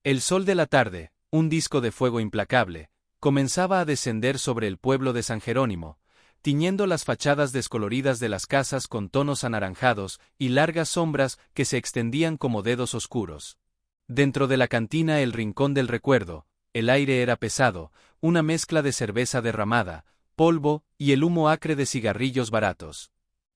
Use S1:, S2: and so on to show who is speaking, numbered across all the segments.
S1: El sol de la tarde, un disco de fuego implacable, comenzaba a descender sobre el pueblo de San Jerónimo, tiñendo las fachadas descoloridas de las casas con tonos anaranjados y largas sombras que se extendían como dedos oscuros. Dentro de la cantina El Rincón del Recuerdo, el aire era pesado, una mezcla de cerveza derramada, polvo y el humo acre de cigarrillos baratos.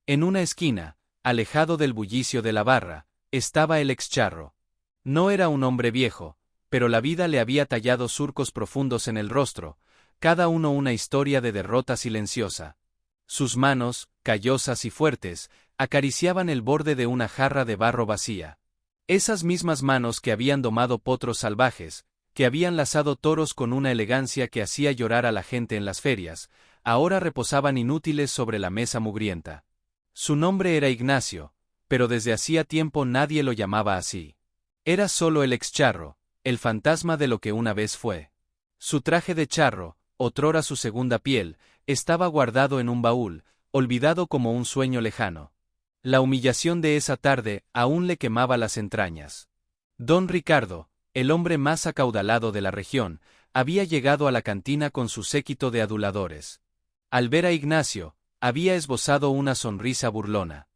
S1: En una esquina, alejado del bullicio de la barra, estaba el excharro. No era un hombre viejo, pero la vida le había tallado surcos profundos en el rostro, cada uno una historia de derrota silenciosa. Sus manos, callosas y fuertes, acariciaban el borde de una jarra de barro vacía. Esas mismas manos que habían domado potros salvajes, que habían lazado toros con una elegancia que hacía llorar a la gente en las ferias, ahora reposaban inútiles sobre la mesa mugrienta. Su nombre era Ignacio, pero desde hacía tiempo nadie lo llamaba así. Era solo el excharro, el fantasma de lo que una vez fue. Su traje de charro, otrora su segunda piel, estaba guardado en un baúl, olvidado como un sueño lejano. La humillación de esa tarde aún le quemaba las entrañas. Don Ricardo, el hombre más acaudalado de la región, había llegado a la cantina con su séquito de aduladores. Al ver a Ignacio, había esbozado una sonrisa burlona.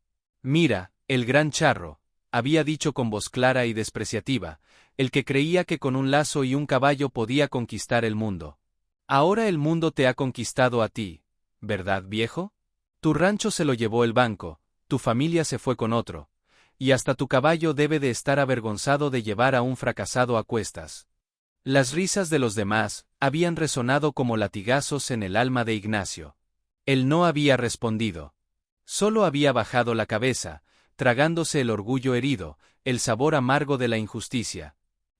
S1: «Mira, el gran charro», había dicho con voz clara y despreciativa, el que creía que con un lazo y un caballo podía conquistar el mundo. «Ahora el mundo te ha conquistado a ti, ¿verdad, viejo? Tu rancho se lo llevó el banco, tu familia se fue con otro, y hasta tu caballo debe de estar avergonzado de llevar a un fracasado a cuestas». Las risas de los demás habían resonado como latigazos en el alma de Ignacio. Él no había respondido. Solo había bajado la cabeza, tragándose el orgullo herido, el sabor amargo de la injusticia.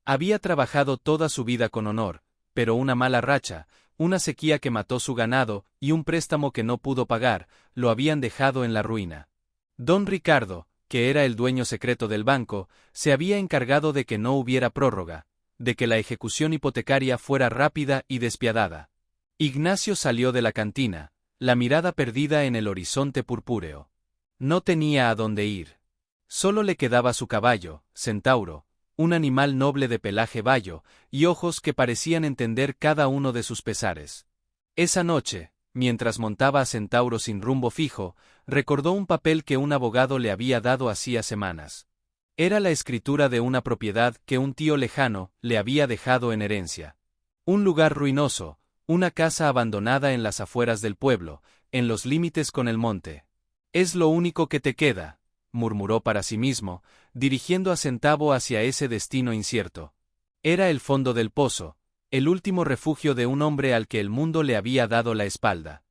S1: Había trabajado toda su vida con honor, pero una mala racha, una sequía que mató su ganado y un préstamo que no pudo pagar, lo habían dejado en la ruina. Don Ricardo, que era el dueño secreto del banco, se había encargado de que no hubiera prórroga, de que la ejecución hipotecaria fuera rápida y despiadada. Ignacio salió de la cantina, la mirada perdida en el horizonte purpúreo. No tenía a dónde ir. Solo le quedaba su caballo, Centauro, un animal noble de pelaje bayo, y ojos que parecían entender cada uno de sus pesares. Esa noche, mientras montaba a Centauro sin rumbo fijo, recordó un papel que un abogado le había dado hacía semanas. Era la escritura de una propiedad que un tío lejano le había dejado en herencia. Un lugar ruinoso, una casa abandonada en las afueras del pueblo, en los límites con el monte. «Es lo único que te queda», murmuró para sí mismo, dirigiendo a Centavo hacia ese destino incierto. Era el fondo del pozo, el último refugio de un hombre al que el mundo le había dado la espalda.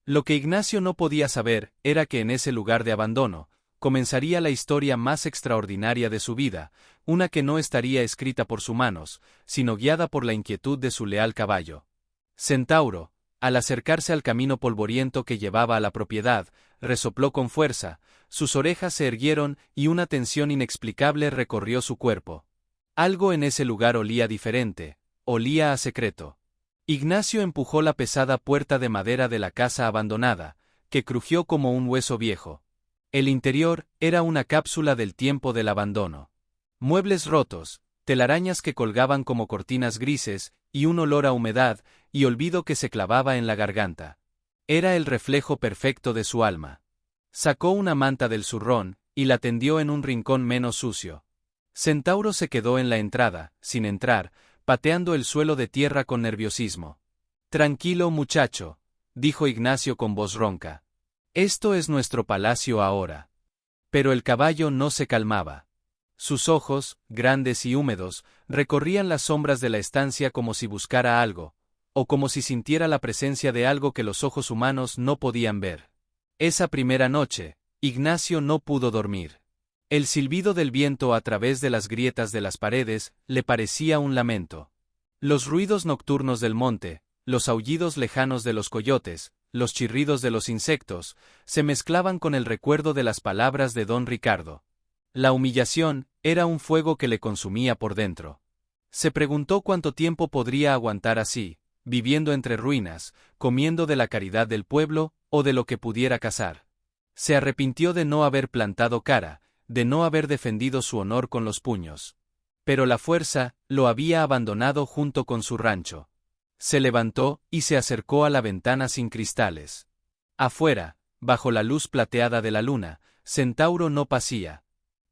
S1: Lo que Ignacio no podía saber era que en ese lugar de abandono comenzaría la historia más extraordinaria de su vida, una que no estaría escrita por sus manos, sino guiada por la inquietud de su leal caballo. Centauro, al acercarse al camino polvoriento que llevaba a la propiedad, resopló con fuerza, sus orejas se erguieron y una tensión inexplicable recorrió su cuerpo. Algo en ese lugar olía diferente, olía a secreto. Ignacio empujó la pesada puerta de madera de la casa abandonada, que crujió como un hueso viejo. El interior era una cápsula del tiempo del abandono. Muebles rotos, telarañas que colgaban como cortinas grises, y un olor a humedad y olvido que se clavaba en la garganta. Era el reflejo perfecto de su alma. Sacó una manta del zurrón y la tendió en un rincón menos sucio. Centauro se quedó en la entrada, sin entrar, pateando el suelo de tierra con nerviosismo. «Tranquilo, muchacho», dijo Ignacio con voz ronca. «Esto es nuestro palacio ahora». Pero el caballo no se calmaba. Sus ojos, grandes y húmedos, recorrían las sombras de la estancia como si buscara algo, o como si sintiera la presencia de algo que los ojos humanos no podían ver. Esa primera noche, Ignacio no pudo dormir. El silbido del viento a través de las grietas de las paredes le parecía un lamento. Los ruidos nocturnos del monte, los aullidos lejanos de los coyotes, los chirridos de los insectos, se mezclaban con el recuerdo de las palabras de don Ricardo. La humillación era un fuego que le consumía por dentro. Se preguntó cuánto tiempo podría aguantar así, viviendo entre ruinas, comiendo de la caridad del pueblo o de lo que pudiera cazar. Se arrepintió de no haber plantado cara, de no haber defendido su honor con los puños. Pero la fuerza lo había abandonado junto con su rancho. Se levantó y se acercó a la ventana sin cristales. Afuera, bajo la luz plateada de la luna, Centauro no pasía.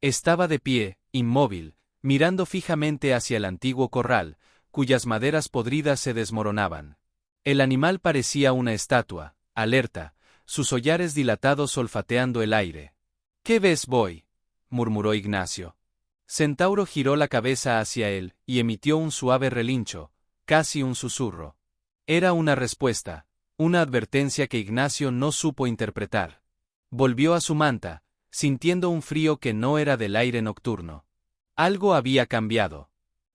S1: Estaba de pie, inmóvil, mirando fijamente hacia el antiguo corral, cuyas maderas podridas se desmoronaban. El animal parecía una estatua, alerta, sus hollares dilatados olfateando el aire. ¿Qué ves, boy?, murmuró Ignacio. Centauro giró la cabeza hacia él y emitió un suave relincho, casi un susurro. Era una respuesta, una advertencia que Ignacio no supo interpretar. Volvió a su manta, sintiendo un frío que no era del aire nocturno. Algo había cambiado.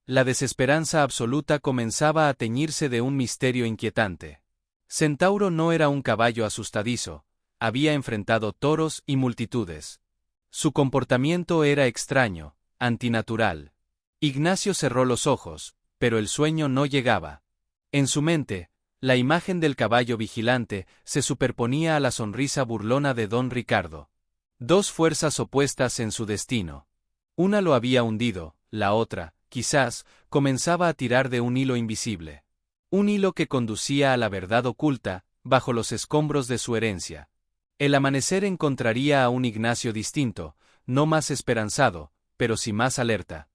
S1: La desesperanza absoluta comenzaba a teñirse de un misterio inquietante. Centauro no era un caballo asustadizo, había enfrentado toros y multitudes. Su comportamiento era extraño, antinatural. Ignacio cerró los ojos, pero el sueño no llegaba. En su mente, la imagen del caballo vigilante se superponía a la sonrisa burlona de don Ricardo. Dos fuerzas opuestas en su destino. Una lo había hundido, la otra, quizás, comenzaba a tirar de un hilo invisible. Un hilo que conducía a la verdad oculta, bajo los escombros de su herencia. El amanecer encontraría a un Ignacio distinto, no más esperanzado, pero sí más alerta.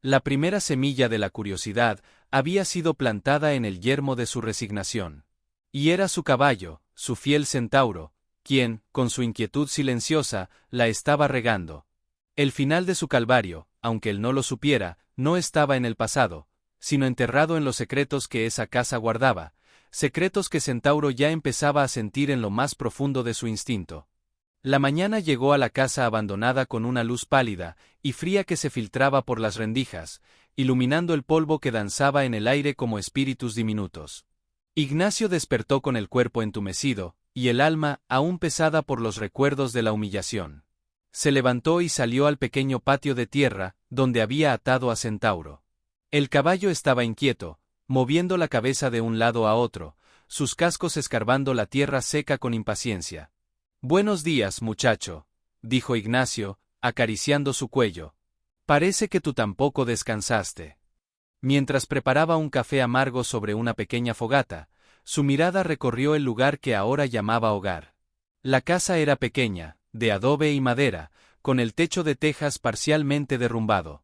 S1: La primera semilla de la curiosidad había sido plantada en el yermo de su resignación. Y era su caballo, su fiel Centauro, quien, con su inquietud silenciosa, la estaba regando. El final de su calvario, aunque él no lo supiera, no estaba en el pasado, sino enterrado en los secretos que esa casa guardaba, secretos que Centauro ya empezaba a sentir en lo más profundo de su instinto. La mañana llegó a la casa abandonada con una luz pálida y fría que se filtraba por las rendijas, iluminando el polvo que danzaba en el aire como espíritus diminutos. Ignacio despertó con el cuerpo entumecido, y el alma aún pesada por los recuerdos de la humillación. Se levantó y salió al pequeño patio de tierra, donde había atado a Centauro. El caballo estaba inquieto, moviendo la cabeza de un lado a otro, sus cascos escarbando la tierra seca con impaciencia. «Buenos días, muchacho», dijo Ignacio, acariciando su cuello. «Parece que tú tampoco descansaste». Mientras preparaba un café amargo sobre una pequeña fogata, su mirada recorrió el lugar que ahora llamaba hogar. La casa era pequeña, de adobe y madera, con el techo de tejas parcialmente derrumbado.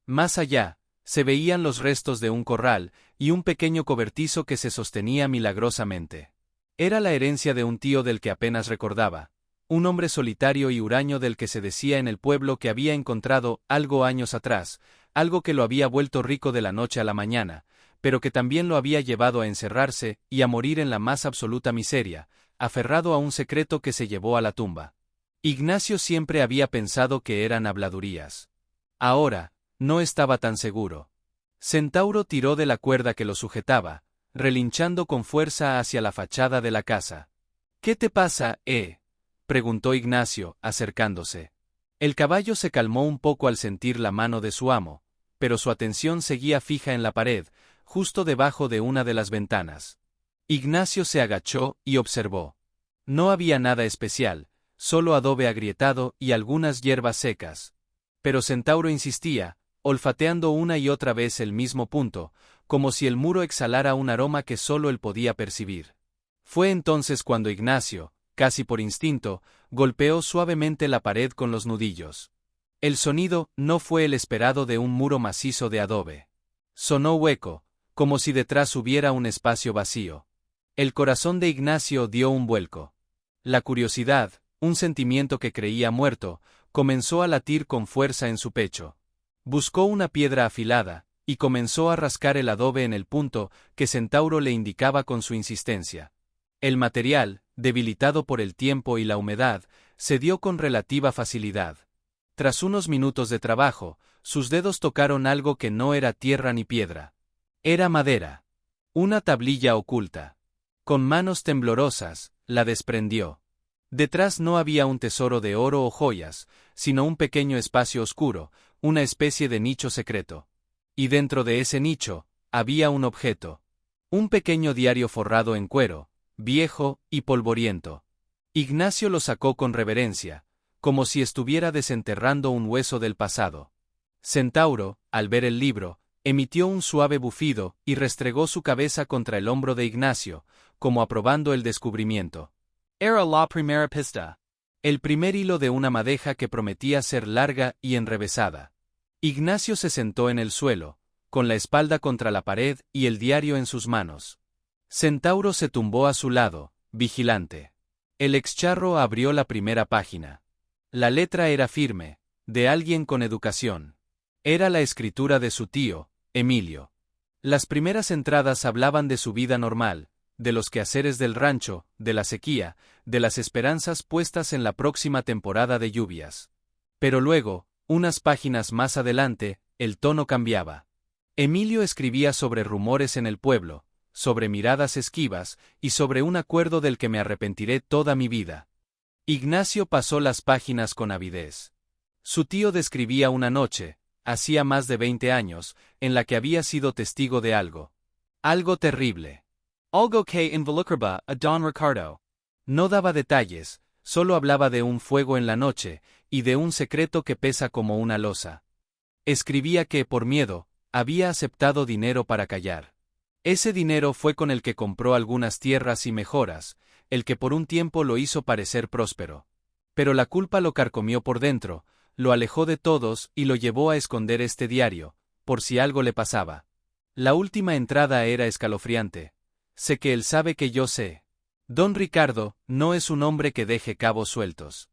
S1: Más allá, se veían los restos de un corral y un pequeño cobertizo que se sostenía milagrosamente. Era la herencia de un tío del que apenas recordaba, un hombre solitario y huraño del que se decía en el pueblo que había encontrado algo años atrás, algo que lo había vuelto rico de la noche a la mañana, pero que también lo había llevado a encerrarse y a morir en la más absoluta miseria, aferrado a un secreto que se llevó a la tumba. Ignacio siempre había pensado que eran habladurías. Ahora, no estaba tan seguro. Centauro tiró de la cuerda que lo sujetaba, relinchando con fuerza hacia la fachada de la casa. «¿Qué te pasa, preguntó Ignacio, acercándose. El caballo se calmó un poco al sentir la mano de su amo, pero su atención seguía fija en la pared, justo debajo de una de las ventanas. Ignacio se agachó y observó. No había nada especial, solo adobe agrietado y algunas hierbas secas. Pero Centauro insistía, olfateando una y otra vez el mismo punto, como si el muro exhalara un aroma que solo él podía percibir. Fue entonces cuando Ignacio, casi por instinto, golpeó suavemente la pared con los nudillos. El sonido no fue el esperado de un muro macizo de adobe. Sonó hueco, como si detrás hubiera un espacio vacío. El corazón de Ignacio dio un vuelco. La curiosidad, un sentimiento que creía muerto, comenzó a latir con fuerza en su pecho. Buscó una piedra afilada, y comenzó a rascar el adobe en el punto que Centauro le indicaba con su insistencia. El material, debilitado por el tiempo y la humedad, cedió con relativa facilidad. Tras unos minutos de trabajo, sus dedos tocaron algo que no era tierra ni piedra. Era madera. Una tablilla oculta. Con manos temblorosas, la desprendió. Detrás no había un tesoro de oro o joyas, sino un pequeño espacio oscuro, una especie de nicho secreto. Y dentro de ese nicho, había un objeto. Un pequeño diario forrado en cuero, viejo y polvoriento. Ignacio lo sacó con reverencia, como si estuviera desenterrando un hueso del pasado. Centauro, al ver el libro, emitió un suave bufido y restregó su cabeza contra el hombro de Ignacio, como aprobando el descubrimiento.
S2: Era la primera pista.
S1: El primer hilo de una madeja que prometía ser larga y enrevesada. Ignacio se sentó en el suelo, con la espalda contra la pared y el diario en sus manos. Centauro se tumbó a su lado, vigilante. El excharro abrió la primera página. La letra era firme, de alguien con educación. Era la escritura de su tío, Emilio. Las primeras entradas hablaban de su vida normal, de los quehaceres del rancho, de la sequía, de las esperanzas puestas en la próxima temporada de lluvias. Pero luego, unas páginas más adelante, el tono cambiaba. Emilio escribía sobre rumores en el pueblo, sobre miradas esquivas y sobre un acuerdo del que me arrepentiré toda mi vida. Ignacio pasó las páginas con avidez. Su tío describía una noche, hacía más de 20 años, en la que había sido testigo de algo. Algo terrible.
S2: Algo que involucraba a Don Ricardo.
S1: No daba detalles, solo hablaba de un fuego en la noche, y de un secreto que pesa como una losa. Escribía que, por miedo, había aceptado dinero para callar. Ese dinero fue con el que compró algunas tierras y mejoras, el que por un tiempo lo hizo parecer próspero. Pero la culpa lo carcomió por dentro, lo alejó de todos y lo llevó a esconder este diario, por si algo le pasaba. La última entrada era escalofriante. Sé que él sabe que yo sé. Don Ricardo no es un hombre que deje cabos sueltos.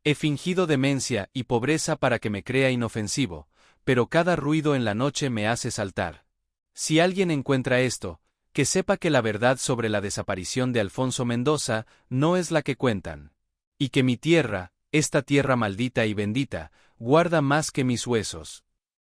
S1: He fingido demencia y pobreza para que me crea inofensivo, pero cada ruido en la noche me hace saltar. Si alguien encuentra esto, que sepa que la verdad sobre la desaparición de Alfonso Mendoza no es la que cuentan. Y que mi tierra, esta tierra maldita y bendita, guarda más que mis huesos.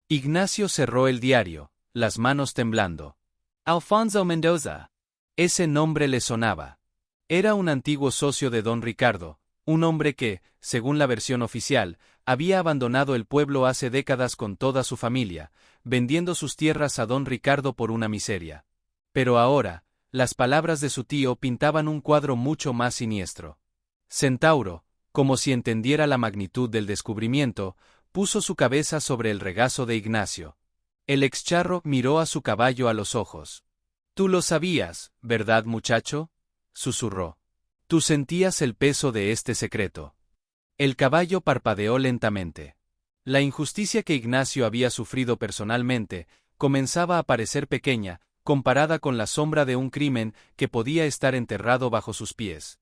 S1: Ignacio cerró el diario, las manos temblando.
S2: Alfonso Mendoza.
S1: Ese nombre le sonaba. Era un antiguo socio de don Ricardo, un hombre que, según la versión oficial, había abandonado el pueblo hace décadas con toda su familia, vendiendo sus tierras a don Ricardo por una miseria. Pero ahora, las palabras de su tío pintaban un cuadro mucho más siniestro. Centauro, como si entendiera la magnitud del descubrimiento, puso su cabeza sobre el regazo de Ignacio. El excharro miró a su caballo a los ojos. «Tú lo sabías, ¿verdad, muchacho?», susurró. «Tú sentías el peso de este secreto». El caballo parpadeó lentamente. La injusticia que Ignacio había sufrido personalmente comenzaba a parecer pequeña, comparada con la sombra de un crimen que podía estar enterrado bajo sus pies.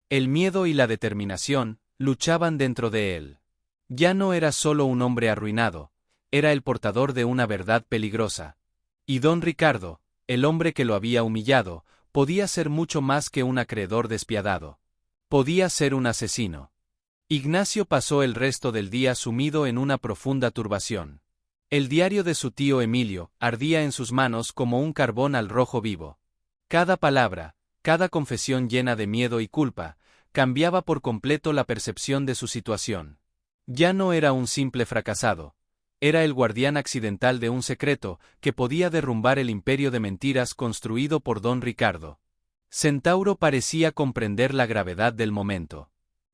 S1: El miedo y la determinación luchaban dentro de él. Ya no era solo un hombre arruinado, era el portador de una verdad peligrosa. Y don Ricardo, el hombre que lo había humillado, podía ser mucho más que un acreedor despiadado. Podía ser un asesino. Ignacio pasó el resto del día sumido en una profunda turbación. El diario de su tío Emilio ardía en sus manos como un carbón al rojo vivo. Cada palabra, cada confesión llena de miedo y culpa, cambiaba por completo la percepción de su situación. Ya no era un simple fracasado. Era el guardián accidental de un secreto que podía derrumbar el imperio de mentiras construido por don Ricardo. Centauro parecía comprender la gravedad del momento.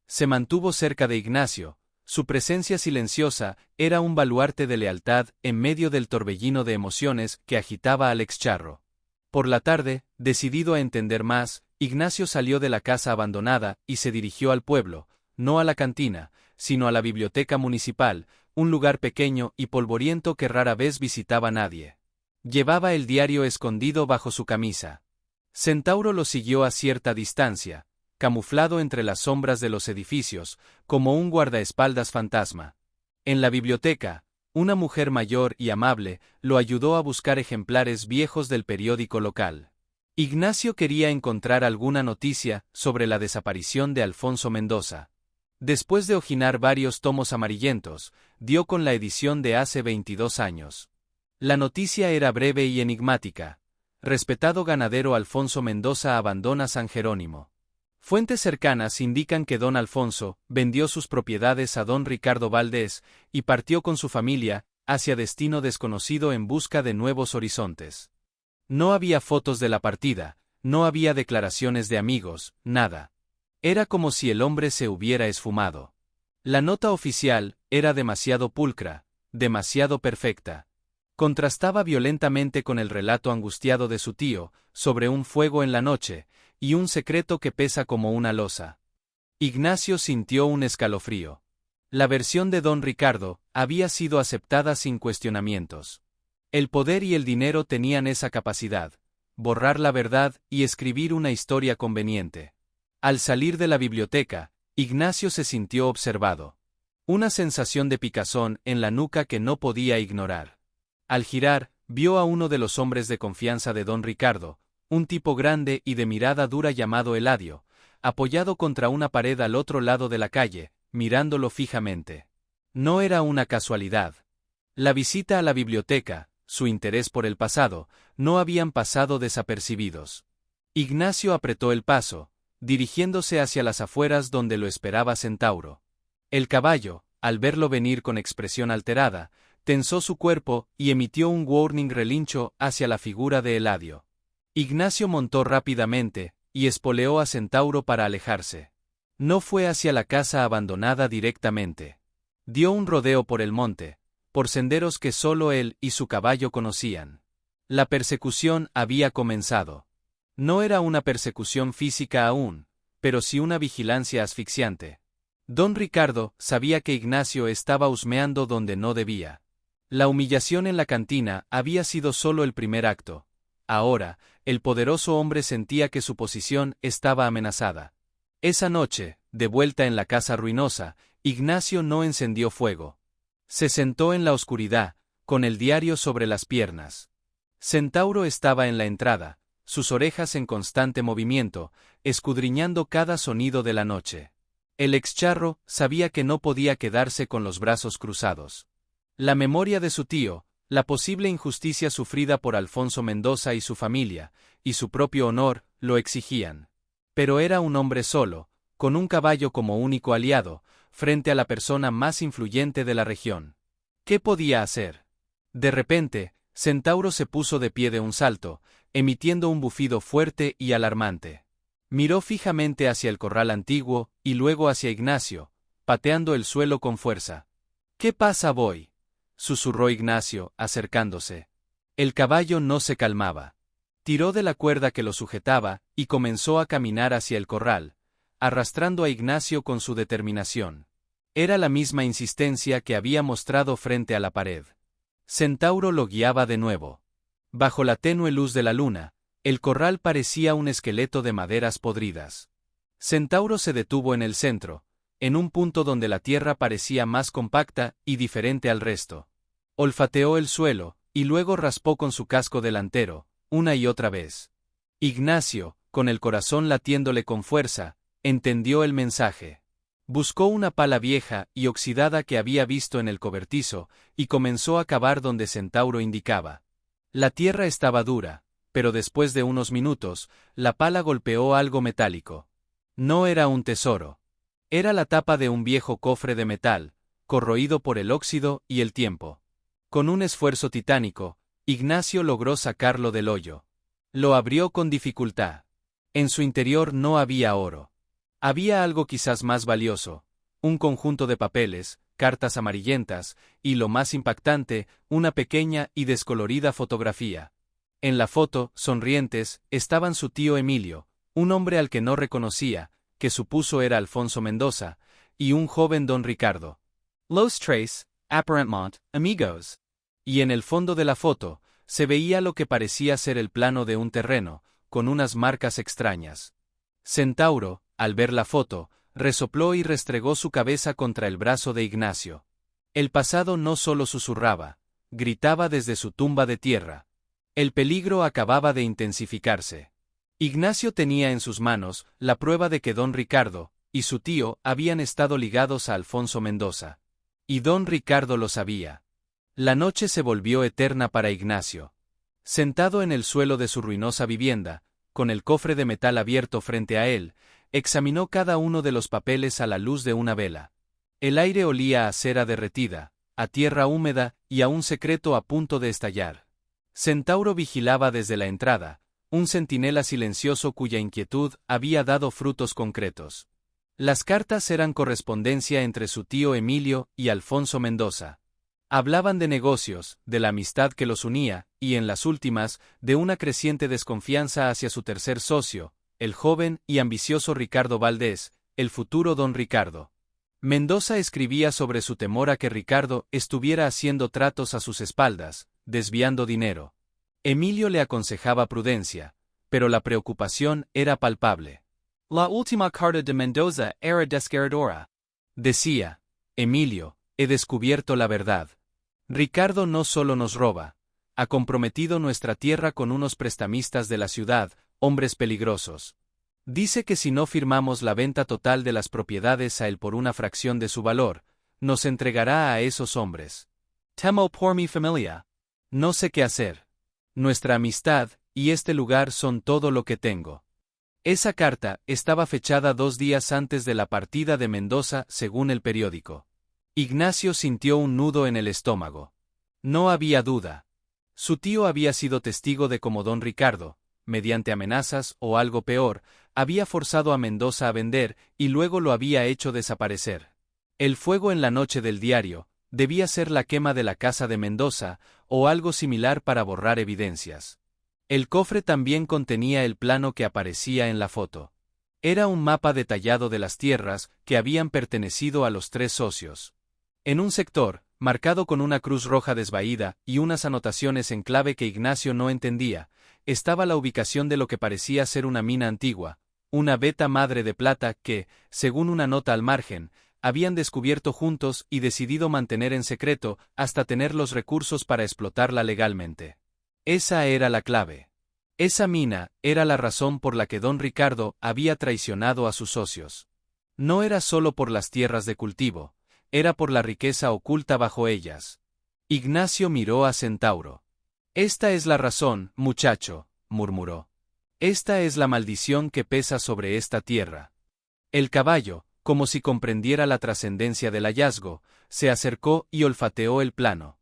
S1: Se mantuvo cerca de Ignacio. Su presencia silenciosa era un baluarte de lealtad en medio del torbellino de emociones que agitaba al excharro. Por la tarde, decidido a entender más, Ignacio salió de la casa abandonada y se dirigió al pueblo, no a la cantina, sino a la biblioteca municipal, un lugar pequeño y polvoriento que rara vez visitaba nadie. Llevaba el diario escondido bajo su camisa. Centauro lo siguió a cierta distancia, camuflado entre las sombras de los edificios, como un guardaespaldas fantasma. En la biblioteca, una mujer mayor y amable lo ayudó a buscar ejemplares viejos del periódico local. Ignacio quería encontrar alguna noticia sobre la desaparición de Alfonso Mendoza. Después de hojinar varios tomos amarillentos, dio con la edición de hace 22 años. La noticia era breve y enigmática. Respetado ganadero Alfonso Mendoza abandona San Jerónimo. Fuentes cercanas indican que don Alfonso vendió sus propiedades a don Ricardo Valdés y partió con su familia hacia destino desconocido en busca de nuevos horizontes. No había fotos de la partida, no había declaraciones de amigos, nada. Era como si el hombre se hubiera esfumado. La nota oficial era demasiado pulcra, demasiado perfecta. Contrastaba violentamente con el relato angustiado de su tío, sobre un fuego en la noche, y un secreto que pesa como una losa. Ignacio sintió un escalofrío. La versión de don Ricardo había sido aceptada sin cuestionamientos. El poder y el dinero tenían esa capacidad: borrar la verdad y escribir una historia conveniente. Al salir de la biblioteca, Ignacio se sintió observado. Una sensación de picazón en la nuca que no podía ignorar. Al girar, vio a uno de los hombres de confianza de don Ricardo, un tipo grande y de mirada dura llamado Eladio, apoyado contra una pared al otro lado de la calle, mirándolo fijamente. No era una casualidad. La visita a la biblioteca, su interés por el pasado, no habían pasado desapercibidos. Ignacio apretó el paso, dirigiéndose hacia las afueras donde lo esperaba Centauro. El caballo, al verlo venir con expresión alterada, tensó su cuerpo y emitió un warning relincho hacia la figura de Eladio. Ignacio montó rápidamente y espoleó a Centauro para alejarse. No fue hacia la casa abandonada directamente. Dio un rodeo por el monte, por senderos que solo él y su caballo conocían. La persecución había comenzado. No era una persecución física aún, pero sí una vigilancia asfixiante. Don Ricardo sabía que Ignacio estaba husmeando donde no debía. La humillación en la cantina había sido solo el primer acto. Ahora, el poderoso hombre sentía que su posición estaba amenazada. Esa noche, de vuelta en la casa ruinosa, Ignacio no encendió fuego. Se sentó en la oscuridad, con el diario sobre las piernas. Centauro estaba en la entrada, sus orejas en constante movimiento, escudriñando cada sonido de la noche. El excharro sabía que no podía quedarse con los brazos cruzados. La memoria de su tío, la posible injusticia sufrida por Alfonso Mendoza y su familia, y su propio honor, lo exigían. Pero era un hombre solo, con un caballo como único aliado, frente a la persona más influyente de la región. ¿Qué podía hacer? De repente, Centauro se puso de pie de un salto, emitiendo un bufido fuerte y alarmante. Miró fijamente hacia el corral antiguo, y luego hacia Ignacio, pateando el suelo con fuerza. ¿Qué pasa, boy?, susurró Ignacio, acercándose. El caballo no se calmaba. Tiró de la cuerda que lo sujetaba, y comenzó a caminar hacia el corral, arrastrando a Ignacio con su determinación. Era la misma insistencia que había mostrado frente a la pared. Centauro lo guiaba de nuevo. Bajo la tenue luz de la luna, el corral parecía un esqueleto de maderas podridas. Centauro se detuvo en el centro, en un punto donde la tierra parecía más compacta y diferente al resto. Olfateó el suelo, y luego raspó con su casco delantero, una y otra vez. Ignacio, con el corazón latiéndole con fuerza, entendió el mensaje. Buscó una pala vieja y oxidada que había visto en el cobertizo, y comenzó a cavar donde Centauro indicaba. La tierra estaba dura, pero después de unos minutos, la pala golpeó algo metálico. No era un tesoro. Era la tapa de un viejo cofre de metal, corroído por el óxido y el tiempo. Con un esfuerzo titánico, Ignacio logró sacarlo del hoyo. Lo abrió con dificultad. En su interior no había oro. Había algo quizás más valioso: un conjunto de papeles, cartas amarillentas, y lo más impactante, una pequeña y descolorida fotografía. En la foto, sonrientes, estaban su tío Emilio, un hombre al que no reconocía, que supuso era Alfonso Mendoza, y un joven don Ricardo.
S2: Los tres, apparentement, amigos.
S1: Y en el fondo de la foto, se veía lo que parecía ser el plano de un terreno, con unas marcas extrañas. Centauro, al ver la foto, resopló y restregó su cabeza contra el brazo de Ignacio. El pasado no solo susurraba, gritaba desde su tumba de tierra. El peligro acababa de intensificarse. Ignacio tenía en sus manos la prueba de que don Ricardo y su tío habían estado ligados a Alfonso Mendoza. Y don Ricardo lo sabía. La noche se volvió eterna para Ignacio. Sentado en el suelo de su ruinosa vivienda, con el cofre de metal abierto frente a él, examinó cada uno de los papeles a la luz de una vela. El aire olía a cera derretida, a tierra húmeda y a un secreto a punto de estallar. Centauro vigilaba desde la entrada, un centinela silencioso cuya inquietud había dado frutos concretos. Las cartas eran correspondencia entre su tío Emilio y Alfonso Mendoza. Hablaban de negocios, de la amistad que los unía, y en las últimas, de una creciente desconfianza hacia su tercer socio, el joven y ambicioso Ricardo Valdés, el futuro don Ricardo. Mendoza escribía sobre su temor a que Ricardo estuviera haciendo tratos a sus espaldas, desviando dinero. Emilio le aconsejaba prudencia, pero la preocupación era palpable.
S2: La última carta de Mendoza era desgarradora.
S1: Decía: Emilio, he descubierto la verdad. Ricardo no solo nos roba, ha comprometido nuestra tierra con unos prestamistas de la ciudad, hombres peligrosos. Dice que si no firmamos la venta total de las propiedades a él por una fracción de su valor, nos entregará a esos hombres.
S2: Temo por mi familia.
S1: No sé qué hacer. Nuestra amistad y este lugar son todo lo que tengo. Esa carta estaba fechada 2 días antes de la partida de Mendoza, según el periódico. Ignacio sintió un nudo en el estómago. No había duda. Su tío había sido testigo de cómo don Ricardo, mediante amenazas o algo peor, había forzado a Mendoza a vender y luego lo había hecho desaparecer. El fuego en la noche del diario debía ser la quema de la casa de Mendoza o algo similar para borrar evidencias. El cofre también contenía el plano que aparecía en la foto. Era un mapa detallado de las tierras que habían pertenecido a los 3 socios. En un sector, marcado con una cruz roja desvaída y unas anotaciones en clave que Ignacio no entendía, estaba la ubicación de lo que parecía ser una mina antigua, una veta madre de plata que, según una nota al margen, habían descubierto juntos y decidido mantener en secreto hasta tener los recursos para explotarla legalmente. Esa era la clave. Esa mina era la razón por la que don Ricardo había traicionado a sus socios. No era solo por las tierras de cultivo, era por la riqueza oculta bajo ellas. Ignacio miró a Centauro. Esta es la razón, muchacho, murmuró. Esta es la maldición que pesa sobre esta tierra. El caballo, como si comprendiera la trascendencia del hallazgo, se acercó y olfateó el plano.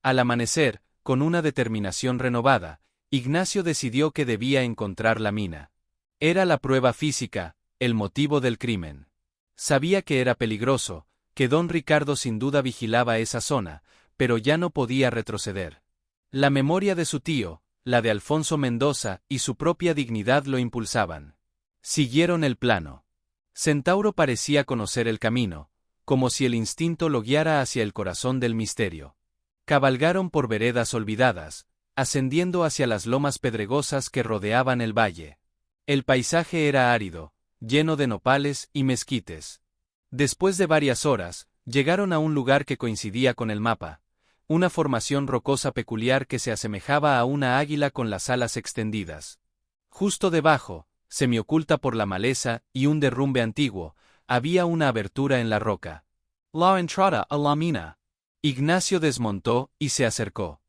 S1: Al amanecer, con una determinación renovada, Ignacio decidió que debía encontrar la mina. Era la prueba física, el motivo del crimen. Sabía que era peligroso, que don Ricardo sin duda vigilaba esa zona, pero ya no podía retroceder. La memoria de su tío, la de Alfonso Mendoza y su propia dignidad lo impulsaban. Siguieron el plano. Centauro parecía conocer el camino, como si el instinto lo guiara hacia el corazón del misterio. Cabalgaron por veredas olvidadas, ascendiendo hacia las lomas pedregosas que rodeaban el valle. El paisaje era árido, lleno de nopales y mezquites. Después de varias horas, llegaron a un lugar que coincidía con el mapa, una formación rocosa peculiar que se asemejaba a una águila con las alas extendidas. Justo debajo, semioculta por la maleza y un derrumbe antiguo, había una abertura en la roca.
S2: La entrada a la mina.
S1: Ignacio desmontó y se acercó.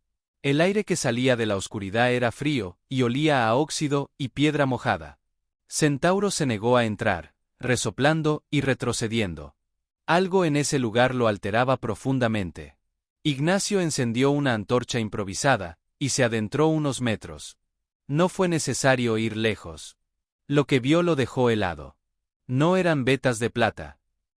S1: El aire que salía de la oscuridad era frío y olía a óxido y piedra mojada. Centauro se negó a entrar, resoplando y retrocediendo. Algo en ese lugar lo alteraba profundamente. Ignacio encendió una antorcha improvisada y se adentró unos metros. No fue necesario ir lejos. Lo que vio lo dejó helado. No eran vetas de plata.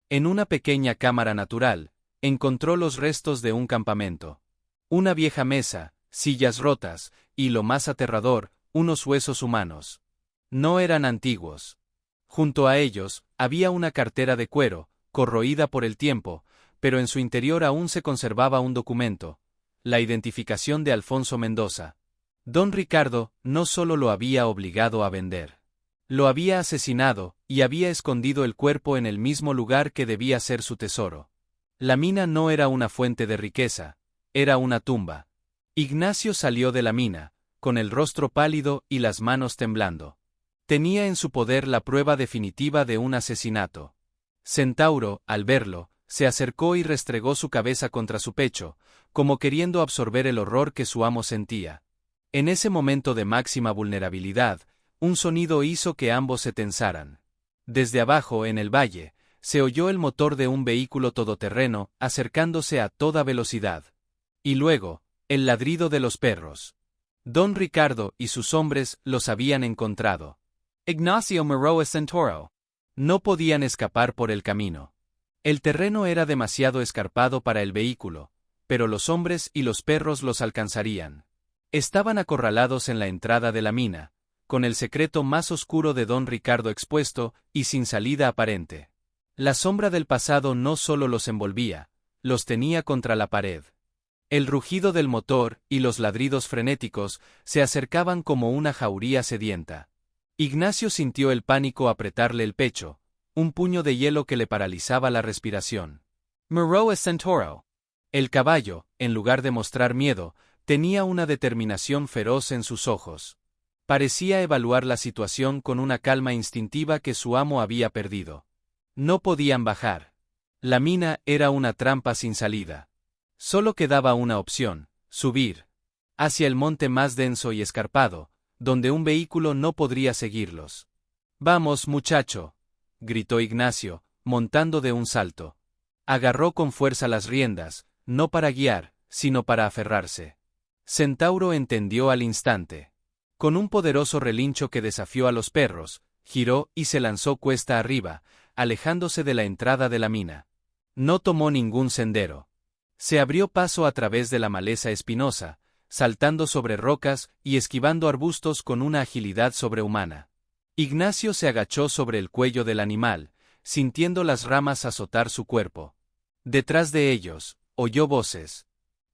S1: En una pequeña cámara natural, encontró los restos de un campamento. Una vieja mesa, sillas rotas, y lo más aterrador, unos huesos humanos. No eran antiguos. Junto a ellos, había una cartera de cuero, corroída por el tiempo, pero en su interior aún se conservaba un documento, la identificación de Alfonso Mendoza. Don Ricardo no solo lo había obligado a vender. Lo había asesinado, y había escondido el cuerpo en el mismo lugar que debía ser su tesoro. La mina no era una fuente de riqueza, era una tumba. Ignacio salió de la mina, con el rostro pálido y las manos temblando. Tenía en su poder la prueba definitiva de un asesinato. Centauro, al verlo, se acercó y restregó su cabeza contra su pecho, como queriendo absorber el horror que su amo sentía. En ese momento de máxima vulnerabilidad, un sonido hizo que ambos se tensaran. Desde abajo, en el valle, se oyó el motor de un vehículo todoterreno acercándose a toda velocidad. Y luego, el ladrido de los perros. Don Ricardo y sus hombres los habían encontrado.
S2: Ignacio miró a Centauro.
S1: No podían escapar por el camino. El terreno era demasiado escarpado para el vehículo, pero los hombres y los perros los alcanzarían. Estaban acorralados en la entrada de la mina, con el secreto más oscuro de don Ricardo expuesto y sin salida aparente. La sombra del pasado no solo los envolvía, los tenía contra la pared. El rugido del motor y los ladridos frenéticos se acercaban como una jauría sedienta. Ignacio sintió el pánico apretarle el pecho, un puño de hielo que le paralizaba la respiración.
S2: Moreau es Centauro.
S1: El caballo, en lugar de mostrar miedo, tenía una determinación feroz en sus ojos. Parecía evaluar la situación con una calma instintiva que su amo había perdido. No podían bajar. La mina era una trampa sin salida. Solo quedaba una opción: subir hacia el monte más denso y escarpado, donde un vehículo no podría seguirlos. «Vamos, muchacho», gritó Ignacio, montando de un salto. Agarró con fuerza las riendas, no para guiar, sino para aferrarse. Centauro entendió al instante. Con un poderoso relincho que desafió a los perros, giró y se lanzó cuesta arriba, alejándose de la entrada de la mina. No tomó ningún sendero. Se abrió paso a través de la maleza espinosa, saltando sobre rocas y esquivando arbustos con una agilidad sobrehumana. Ignacio se agachó sobre el cuello del animal, sintiendo las ramas azotar su cuerpo. Detrás de ellos, oyó voces.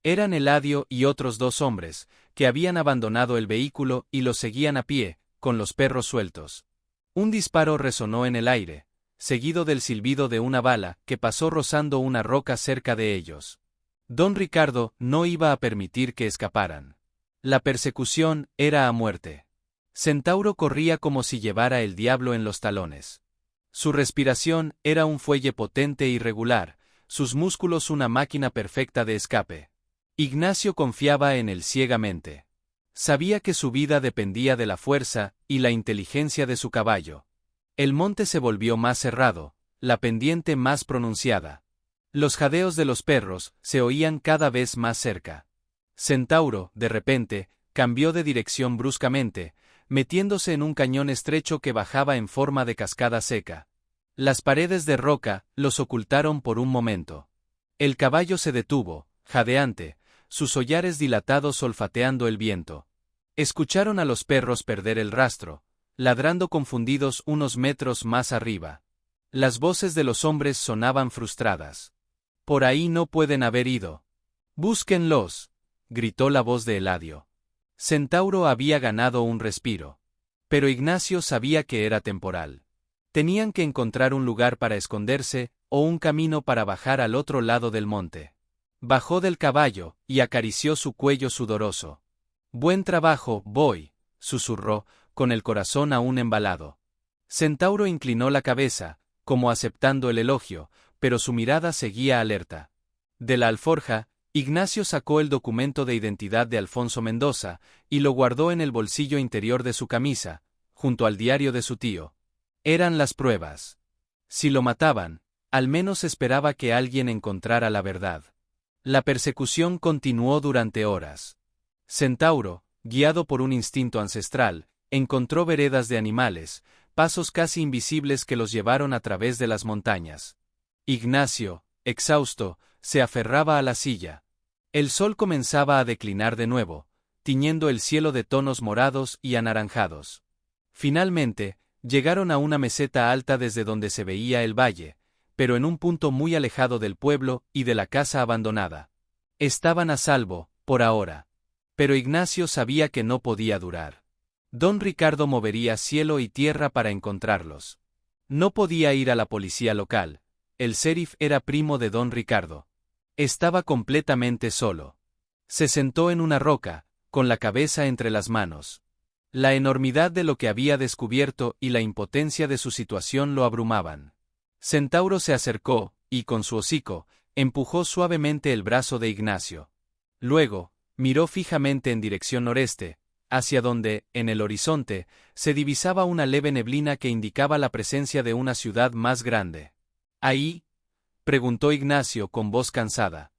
S1: Eran Eladio y otros dos hombres, que habían abandonado el vehículo y los seguían a pie, con los perros sueltos. Un disparo resonó en el aire, seguido del silbido de una bala que pasó rozando una roca cerca de ellos. Don Ricardo no iba a permitir que escaparan. La persecución era a muerte. Centauro corría como si llevara el diablo en los talones. Su respiración era un fuelle potente y regular, sus músculos una máquina perfecta de escape. Ignacio confiaba en él ciegamente. Sabía que su vida dependía de la fuerza y la inteligencia de su caballo. El monte se volvió más cerrado, la pendiente más pronunciada. Los jadeos de los perros se oían cada vez más cerca. Centauro, de repente, cambió de dirección bruscamente, metiéndose en un cañón estrecho que bajaba en forma de cascada seca. Las paredes de roca los ocultaron por un momento. El caballo se detuvo, jadeante, sus hollares dilatados olfateando el viento. Escucharon a los perros perder el rastro, ladrando confundidos unos metros más arriba. Las voces de los hombres sonaban frustradas. «Por ahí no pueden haber ido». «Búsquenlos», gritó la voz de Eladio. Centauro había ganado un respiro. Pero Ignacio sabía que era temporal. Tenían que encontrar un lugar para esconderse, o un camino para bajar al otro lado del monte. Bajó del caballo, y acarició su cuello sudoroso. «Buen trabajo, boy», susurró, con el corazón aún embalado. Centauro inclinó la cabeza, como aceptando el elogio, pero su mirada seguía alerta. De la alforja, Ignacio sacó el documento de identidad de Alfonso Mendoza, y lo guardó en el bolsillo interior de su camisa, junto al diario de su tío. Eran las pruebas. Si lo mataban, al menos esperaba que alguien encontrara la verdad. La persecución continuó durante horas. Centauro, guiado por un instinto ancestral, encontró veredas de animales, pasos casi invisibles que los llevaron a través de las montañas. Ignacio, exhausto, se aferraba a la silla. El sol comenzaba a declinar de nuevo, tiñendo el cielo de tonos morados y anaranjados. Finalmente, llegaron a una meseta alta desde donde se veía el valle, pero en un punto muy alejado del pueblo y de la casa abandonada. Estaban a salvo, por ahora. Pero Ignacio sabía que no podía durar. Don Ricardo movería cielo y tierra para encontrarlos. No podía ir a la policía local. El sheriff era primo de don Ricardo. Estaba completamente solo. Se sentó en una roca, con la cabeza entre las manos. La enormidad de lo que había descubierto y la impotencia de su situación lo abrumaban. Centauro se acercó, y con su hocico, empujó suavemente el brazo de Ignacio. Luego, miró fijamente en dirección noreste, hacia donde, en el horizonte, se divisaba una leve neblina que indicaba la presencia de una ciudad más grande. «¿Ahí?», preguntó Ignacio con voz cansada.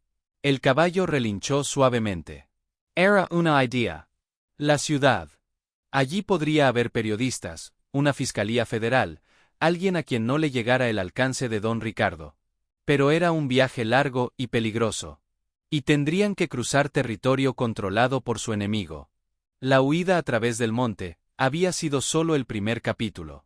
S1: El caballo relinchó suavemente. «Era una idea». La ciudad. Allí podría haber periodistas, una fiscalía federal, alguien a quien no le llegara el alcance de don Ricardo. Pero era un viaje largo y peligroso. Y tendrían que cruzar territorio controlado por su enemigo. La huida a través del monte había sido solo el primer capítulo.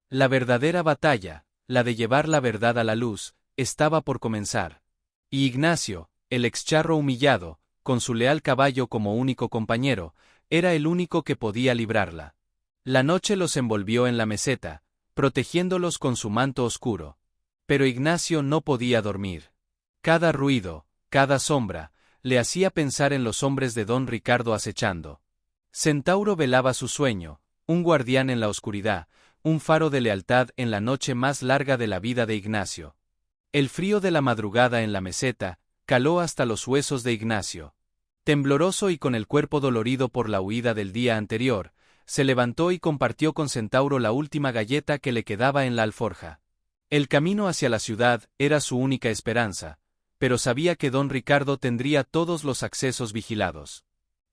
S1: La verdadera batalla, la de llevar la verdad a la luz, estaba por comenzar. Y Ignacio, el excharro humillado, con su leal caballo como único compañero, era el único que podía librarla. La noche los envolvió en la meseta, protegiéndolos con su manto oscuro. Pero Ignacio no podía dormir. Cada ruido, cada sombra, le hacía pensar en los hombres de don Ricardo acechando. Centauro velaba su sueño, un guardián en la oscuridad, un faro de lealtad en la noche más larga de la vida de Ignacio. El frío de la madrugada en la meseta caló hasta los huesos de Ignacio. Tembloroso y con el cuerpo dolorido por la huida del día anterior, se levantó y compartió con Centauro la última galleta que le quedaba en la alforja. El camino hacia la ciudad era su única esperanza, pero sabía que don Ricardo tendría todos los accesos vigilados.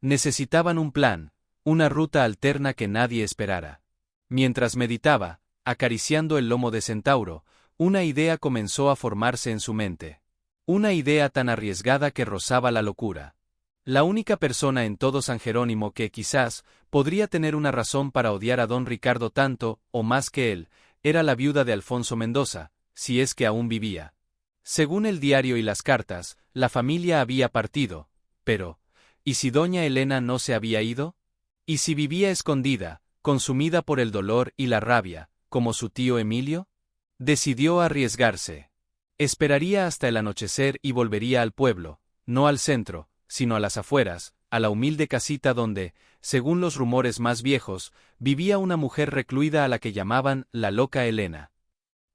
S1: Necesitaban un plan, una ruta alterna que nadie esperara. Mientras meditaba, acariciando el lomo de Centauro, una idea comenzó a formarse en su mente. Una idea tan arriesgada que rozaba la locura. La única persona en todo San Jerónimo que quizás podría tener una razón para odiar a don Ricardo tanto, o más que él, era la viuda de Alfonso Mendoza, si es que aún vivía. Según el diario y las cartas, la familia había partido, pero ¿y si doña Elena no se había ido? ¿Y si vivía escondida, consumida por el dolor y la rabia, como su tío Emilio? Decidió arriesgarse. Esperaría hasta el anochecer y volvería al pueblo, no al centro, sino a las afueras, a la humilde casita donde, según los rumores más viejos, vivía una mujer recluida a la que llamaban la loca Elena.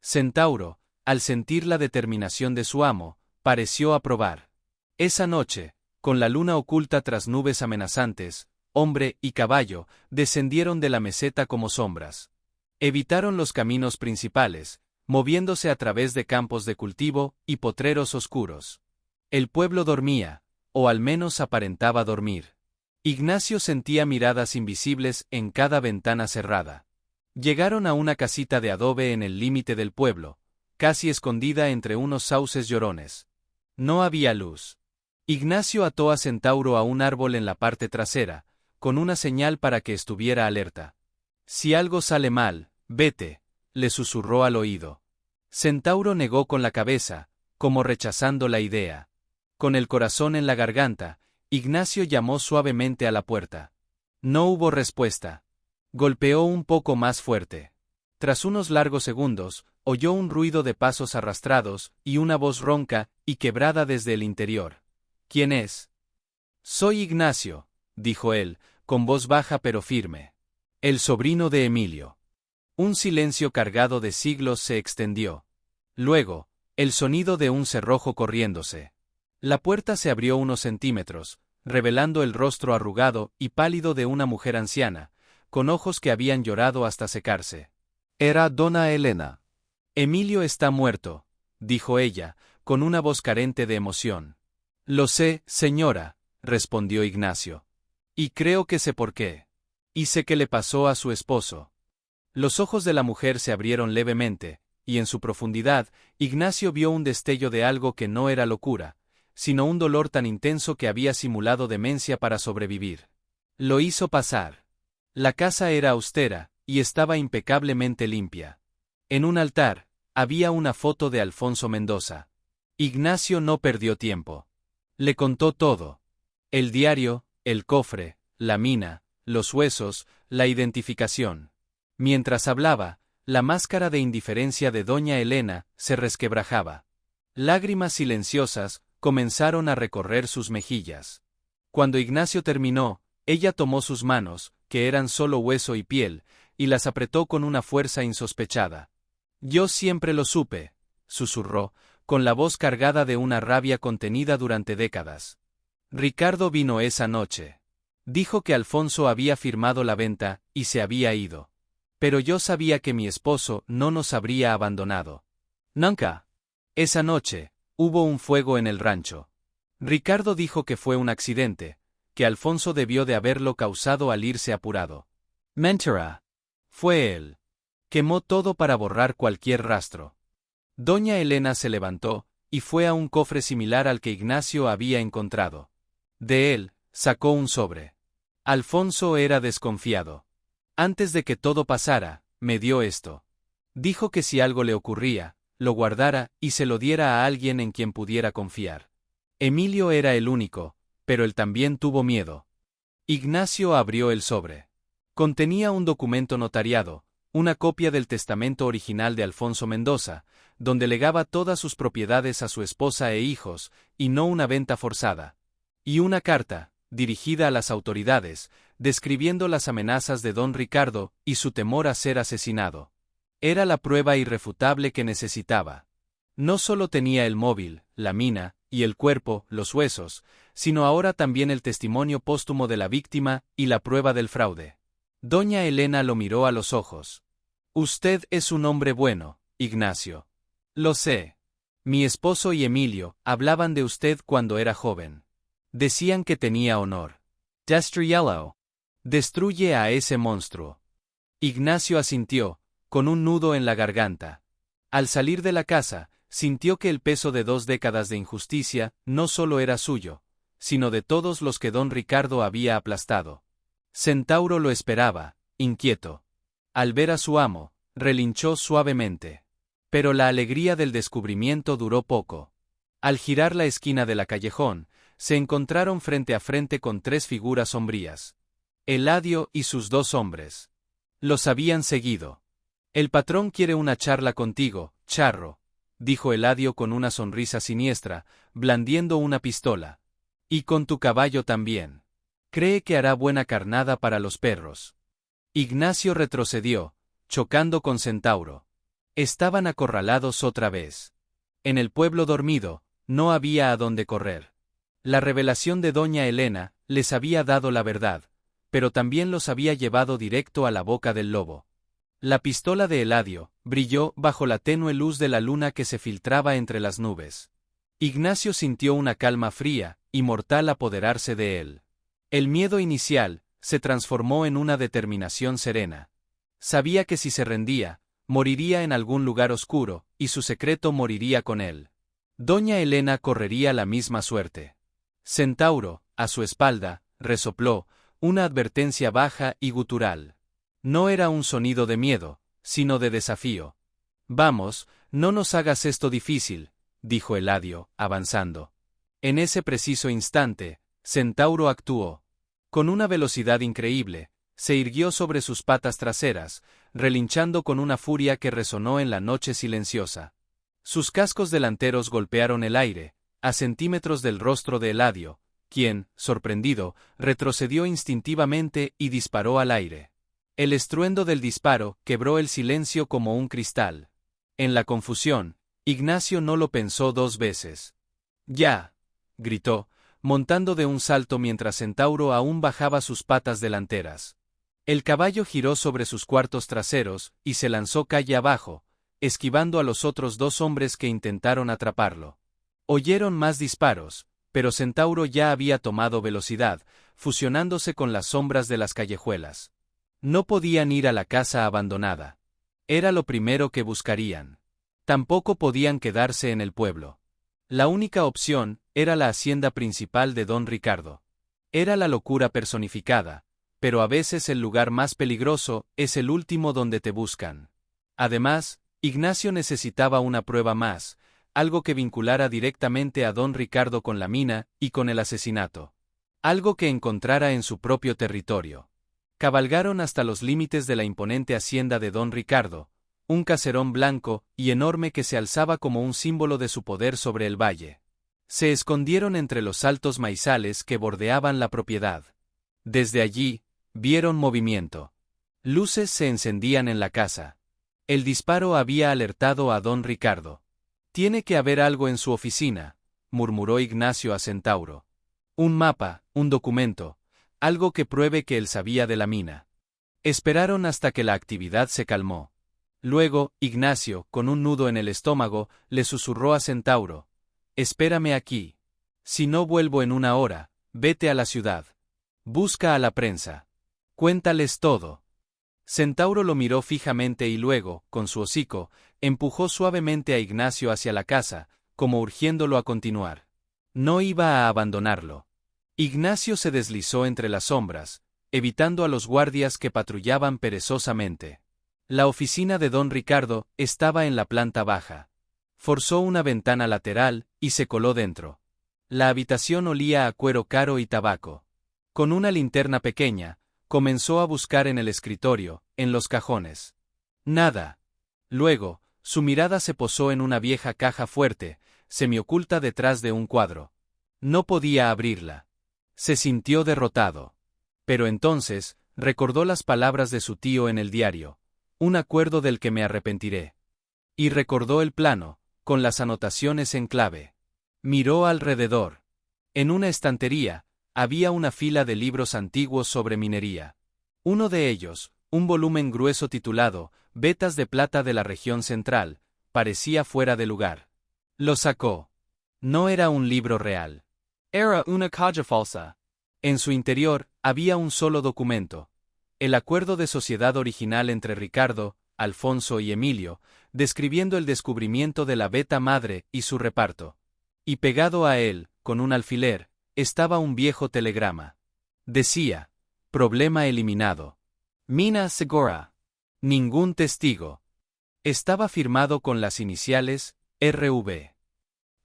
S1: Centauro, al sentir la determinación de su amo, pareció aprobar. Esa noche, con la luna oculta tras nubes amenazantes, hombre y caballo descendieron de la meseta como sombras. Evitaron los caminos principales, moviéndose a través de campos de cultivo y potreros oscuros. El pueblo dormía, o al menos aparentaba dormir. Ignacio sentía miradas invisibles en cada ventana cerrada. Llegaron a una casita de adobe en el límite del pueblo, casi escondida entre unos sauces llorones. No había luz. Ignacio ató a Centauro a un árbol en la parte trasera, con una señal para que estuviera alerta. Si algo sale mal, vete, le susurró al oído. Centauro negó con la cabeza, como rechazando la idea. Con el corazón en la garganta, Ignacio llamó suavemente a la puerta. No hubo respuesta. Golpeó un poco más fuerte. Tras unos largos segundos, oyó un ruido de pasos arrastrados y una voz ronca y quebrada desde el interior. ¿Quién es? Soy Ignacio, dijo él, con voz baja pero firme. El sobrino de Emilio. Un silencio cargado de siglos se extendió. Luego, el sonido de un cerrojo corriéndose. La puerta se abrió unos centímetros, revelando el rostro arrugado y pálido de una mujer anciana, con ojos que habían llorado hasta secarse. Era dona Elena. Emilio está muerto, dijo ella, con una voz carente de emoción. Lo sé, señora, respondió Ignacio. Y creo que sé por qué. Y sé qué le pasó a su esposo. Los ojos de la mujer se abrieron levemente, y en su profundidad, Ignacio vio un destello de algo que no era locura, sino un dolor tan intenso que había simulado demencia para sobrevivir. Lo hizo pasar. La casa era austera, y estaba impecablemente limpia. En un altar, había una foto de Alfonso Mendoza. Ignacio no perdió tiempo. Le contó todo. El diario, el cofre, la mina, los huesos, la identificación. Mientras hablaba, la máscara de indiferencia de doña Elena se resquebrajaba. Lágrimas silenciosas comenzaron a recorrer sus mejillas. Cuando Ignacio terminó, ella tomó sus manos, que eran solo hueso y piel, y las apretó con una fuerza insospechada. Yo siempre lo supe, susurró, con la voz cargada de una rabia contenida durante décadas. Ricardo vino esa noche. Dijo que Alfonso había firmado la venta, y se había ido. Pero yo sabía que mi esposo no nos habría abandonado. Nunca. Esa noche, hubo un fuego en el rancho. Ricardo dijo que fue un accidente, que Alfonso debió de haberlo causado al irse apurado. Mentira. Fue él. Quemó todo para borrar cualquier rastro. Doña Elena se levantó, y fue a un cofre similar al que Ignacio había encontrado. De él, sacó un sobre. Alfonso era desconfiado. Antes de que todo pasara, me dio esto. Dijo que si algo le ocurría, lo guardara y se lo diera a alguien en quien pudiera confiar. Emilio era el único, pero él también tuvo miedo. Ignacio abrió el sobre. Contenía un documento notariado, una copia del testamento original de Alfonso Mendoza, donde legaba todas sus propiedades a su esposa e hijos, y no una venta forzada. Y una carta, dirigida a las autoridades, describiendo las amenazas de don Ricardo y su temor a ser asesinado. Era la prueba irrefutable que necesitaba. No solo tenía el móvil, la mina, y el cuerpo, los huesos, sino ahora también el testimonio póstumo de la víctima y la prueba del fraude. Doña Elena lo miró a los ojos. Usted es un hombre bueno, Ignacio. Lo sé. Mi esposo y Emilio hablaban de usted cuando era joven. Decían que tenía honor.
S2: Destruyelo.
S1: Destruye a ese monstruo. Ignacio asintió, con un nudo en la garganta. Al salir de la casa, sintió que el peso de 2 décadas de injusticia no solo era suyo, sino de todos los que don Ricardo había aplastado. Centauro lo esperaba, inquieto. Al ver a su amo, relinchó suavemente. Pero la alegría del descubrimiento duró poco. Al girar la esquina de la callejón, se encontraron frente a frente con 3 figuras sombrías. Eladio y sus 2 hombres. Los habían seguido. El patrón quiere una charla contigo, charro, dijo Eladio con una sonrisa siniestra, blandiendo una pistola. Y con tu caballo también. Cree que hará buena carnada para los perros. Ignacio retrocedió, chocando con Centauro. Estaban acorralados otra vez. En el pueblo dormido, no había a dónde correr. La revelación de doña Elena les había dado la verdad, pero también los había llevado directo a la boca del lobo. La pistola de Eladio brilló bajo la tenue luz de la luna que se filtraba entre las nubes. Ignacio sintió una calma fría y mortal apoderarse de él. El miedo inicial se transformó en una determinación serena. Sabía que si se rendía, moriría en algún lugar oscuro, y su secreto moriría con él. Doña Elena correría la misma suerte. Centauro, a su espalda, resopló, una advertencia baja y gutural. No era un sonido de miedo, sino de desafío. Vamos, no nos hagas esto difícil, dijo Eladio, avanzando. En ese preciso instante, Centauro actuó. Con una velocidad increíble, se irguió sobre sus patas traseras, relinchando con una furia que resonó en la noche silenciosa. Sus cascos delanteros golpearon el aire, a centímetros del rostro de Eladio, quien, sorprendido, retrocedió instintivamente y disparó al aire. El estruendo del disparo quebró el silencio como un cristal. En la confusión, Ignacio no lo pensó 2 veces. ¡Ya!, gritó, montando de un salto mientras Centauro aún bajaba sus patas delanteras. El caballo giró sobre sus cuartos traseros y se lanzó calle abajo, esquivando a los otros 2 hombres que intentaron atraparlo. Oyeron más disparos, pero Centauro ya había tomado velocidad, fusionándose con las sombras de las callejuelas. No podían ir a la casa abandonada. Era lo primero que buscarían. Tampoco podían quedarse en el pueblo. La única opción era la hacienda principal de don Ricardo. Era la locura personificada, pero a veces el lugar más peligroso es el último donde te buscan. Además, Ignacio necesitaba una prueba más, algo que vinculara directamente a don Ricardo con la mina y con el asesinato. Algo que encontrara en su propio territorio. Cabalgaron hasta los límites de la imponente hacienda de don Ricardo, un caserón blanco y enorme que se alzaba como un símbolo de su poder sobre el valle. Se escondieron entre los altos maizales que bordeaban la propiedad. Desde allí, vieron movimiento. Luces se encendían en la casa. El disparo había alertado a don Ricardo. «Tiene que haber algo en su oficina», murmuró Ignacio a Centauro. «Un mapa, un documento, algo que pruebe que él sabía de la mina». Esperaron hasta que la actividad se calmó. Luego, Ignacio, con un nudo en el estómago, le susurró a Centauro: «Espérame aquí. Si no vuelvo en 1 hora, vete a la ciudad. Busca a la prensa. Cuéntales todo». Centauro lo miró fijamente y luego, con su hocico, empujó suavemente a Ignacio hacia la casa, como urgiéndolo a continuar. No iba a abandonarlo. Ignacio se deslizó entre las sombras, evitando a los guardias que patrullaban perezosamente. La oficina de don Ricardo estaba en la planta baja. Forzó una ventana lateral y se coló dentro. La habitación olía a cuero caro y tabaco. Con una linterna pequeña, comenzó a buscar en el escritorio, en los cajones. Nada. Luego, su mirada se posó en una vieja caja fuerte, semioculta detrás de un cuadro. No podía abrirla. Se sintió derrotado. Pero entonces, recordó las palabras de su tío en el diario. Un acuerdo del que me arrepentiré. Y recordó el plano, con las anotaciones en clave. Miró alrededor. En una estantería, había una fila de libros antiguos sobre minería. Uno de ellos, un volumen grueso titulado Vetas de plata de la región central, parecía fuera de lugar. Lo sacó. No era un libro real.
S2: Era una caja falsa.
S1: En su interior, había un solo documento. El acuerdo de sociedad original entre Ricardo, Alfonso y Emilio, describiendo el descubrimiento de la beta madre y su reparto. Y pegado a él, con un alfiler, estaba un viejo telegrama. Decía: problema eliminado.
S2: Mina Segura.
S1: Ningún testigo. Estaba firmado con las iniciales RV.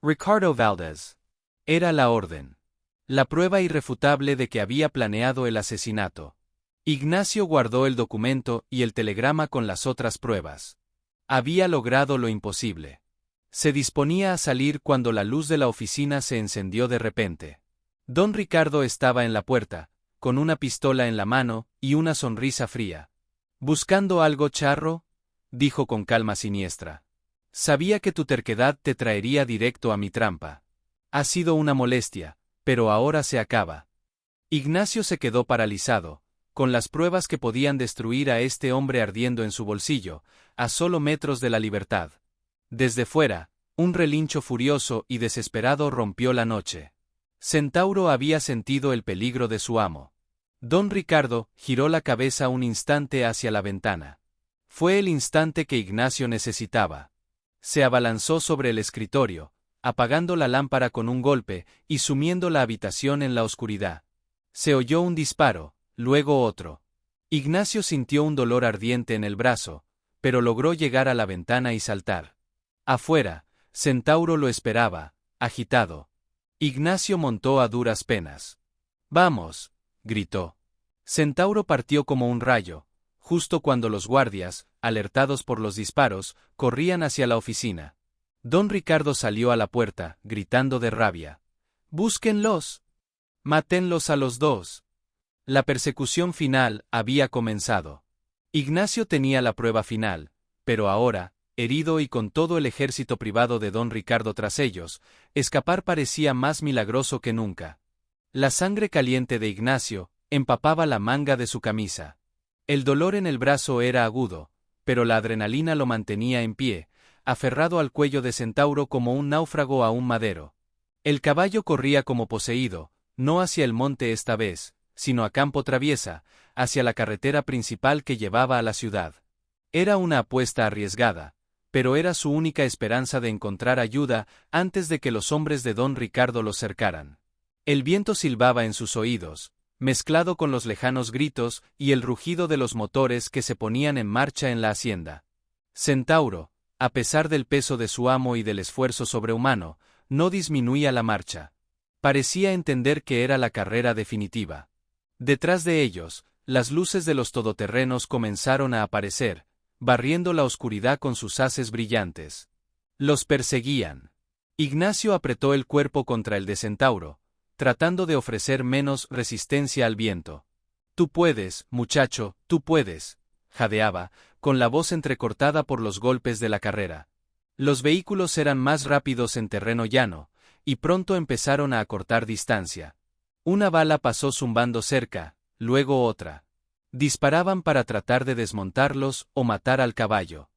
S2: Ricardo Valdez.
S1: Era la orden. La prueba irrefutable de que había planeado el asesinato. Ignacio guardó el documento y el telegrama con las otras pruebas. Había logrado lo imposible. Se disponía a salir cuando la luz de la oficina se encendió de repente. Don Ricardo estaba en la puerta, con una pistola en la mano y una sonrisa fría. ¿Buscando algo, charro?, dijo con calma siniestra. Sabía que tu terquedad te traería directo a mi trampa. Ha sido una molestia, pero ahora se acaba. Ignacio se quedó paralizado, con las pruebas que podían destruir a este hombre ardiendo en su bolsillo, a solo metros de la libertad. Desde fuera, un relincho furioso y desesperado rompió la noche. Centauro había sentido el peligro de su amo. Don Ricardo giró la cabeza un instante hacia la ventana. Fue el instante que Ignacio necesitaba. Se abalanzó sobre el escritorio, apagando la lámpara con un golpe y sumiendo la habitación en la oscuridad. Se oyó un disparo, luego otro. Ignacio sintió un dolor ardiente en el brazo, pero logró llegar a la ventana y saltar. Afuera, Centauro lo esperaba, agitado. Ignacio montó a duras penas. «¡Vamos!», gritó. Centauro partió como un rayo, justo cuando los guardias, alertados por los disparos, corrían hacia la oficina. Don Ricardo salió a la puerta, gritando de rabia. «¡Búsquenlos! ¡Mátenlos a los dos!». La persecución final había comenzado. Ignacio tenía la prueba final, pero ahora, herido y con todo el ejército privado de don Ricardo tras ellos, escapar parecía más milagroso que nunca. La sangre caliente de Ignacio empapaba la manga de su camisa. El dolor en el brazo era agudo, pero la adrenalina lo mantenía en pie, aferrado al cuello de Centauro como un náufrago a un madero. El caballo corría como poseído, no hacia el monte esta vez, sino a campo traviesa, hacia la carretera principal que llevaba a la ciudad. Era una apuesta arriesgada, pero era su única esperanza de encontrar ayuda antes de que los hombres de don Ricardo los cercaran. El viento silbaba en sus oídos, mezclado con los lejanos gritos y el rugido de los motores que se ponían en marcha en la hacienda. Centauro, a pesar del peso de su amo y del esfuerzo sobrehumano, no disminuía la marcha. Parecía entender que era la carrera definitiva. Detrás de ellos, las luces de los todoterrenos comenzaron a aparecer, barriendo la oscuridad con sus haces brillantes. Los perseguían. Ignacio apretó el cuerpo contra el de Centauro, tratando de ofrecer menos resistencia al viento. «Tú puedes, muchacho, tú puedes», jadeaba, con la voz entrecortada por los golpes de la carrera. Los vehículos eran más rápidos en terreno llano, y pronto empezaron a acortar distancia. Una bala pasó zumbando cerca, luego otra. Disparaban para tratar de desmontarlos o matar al caballo.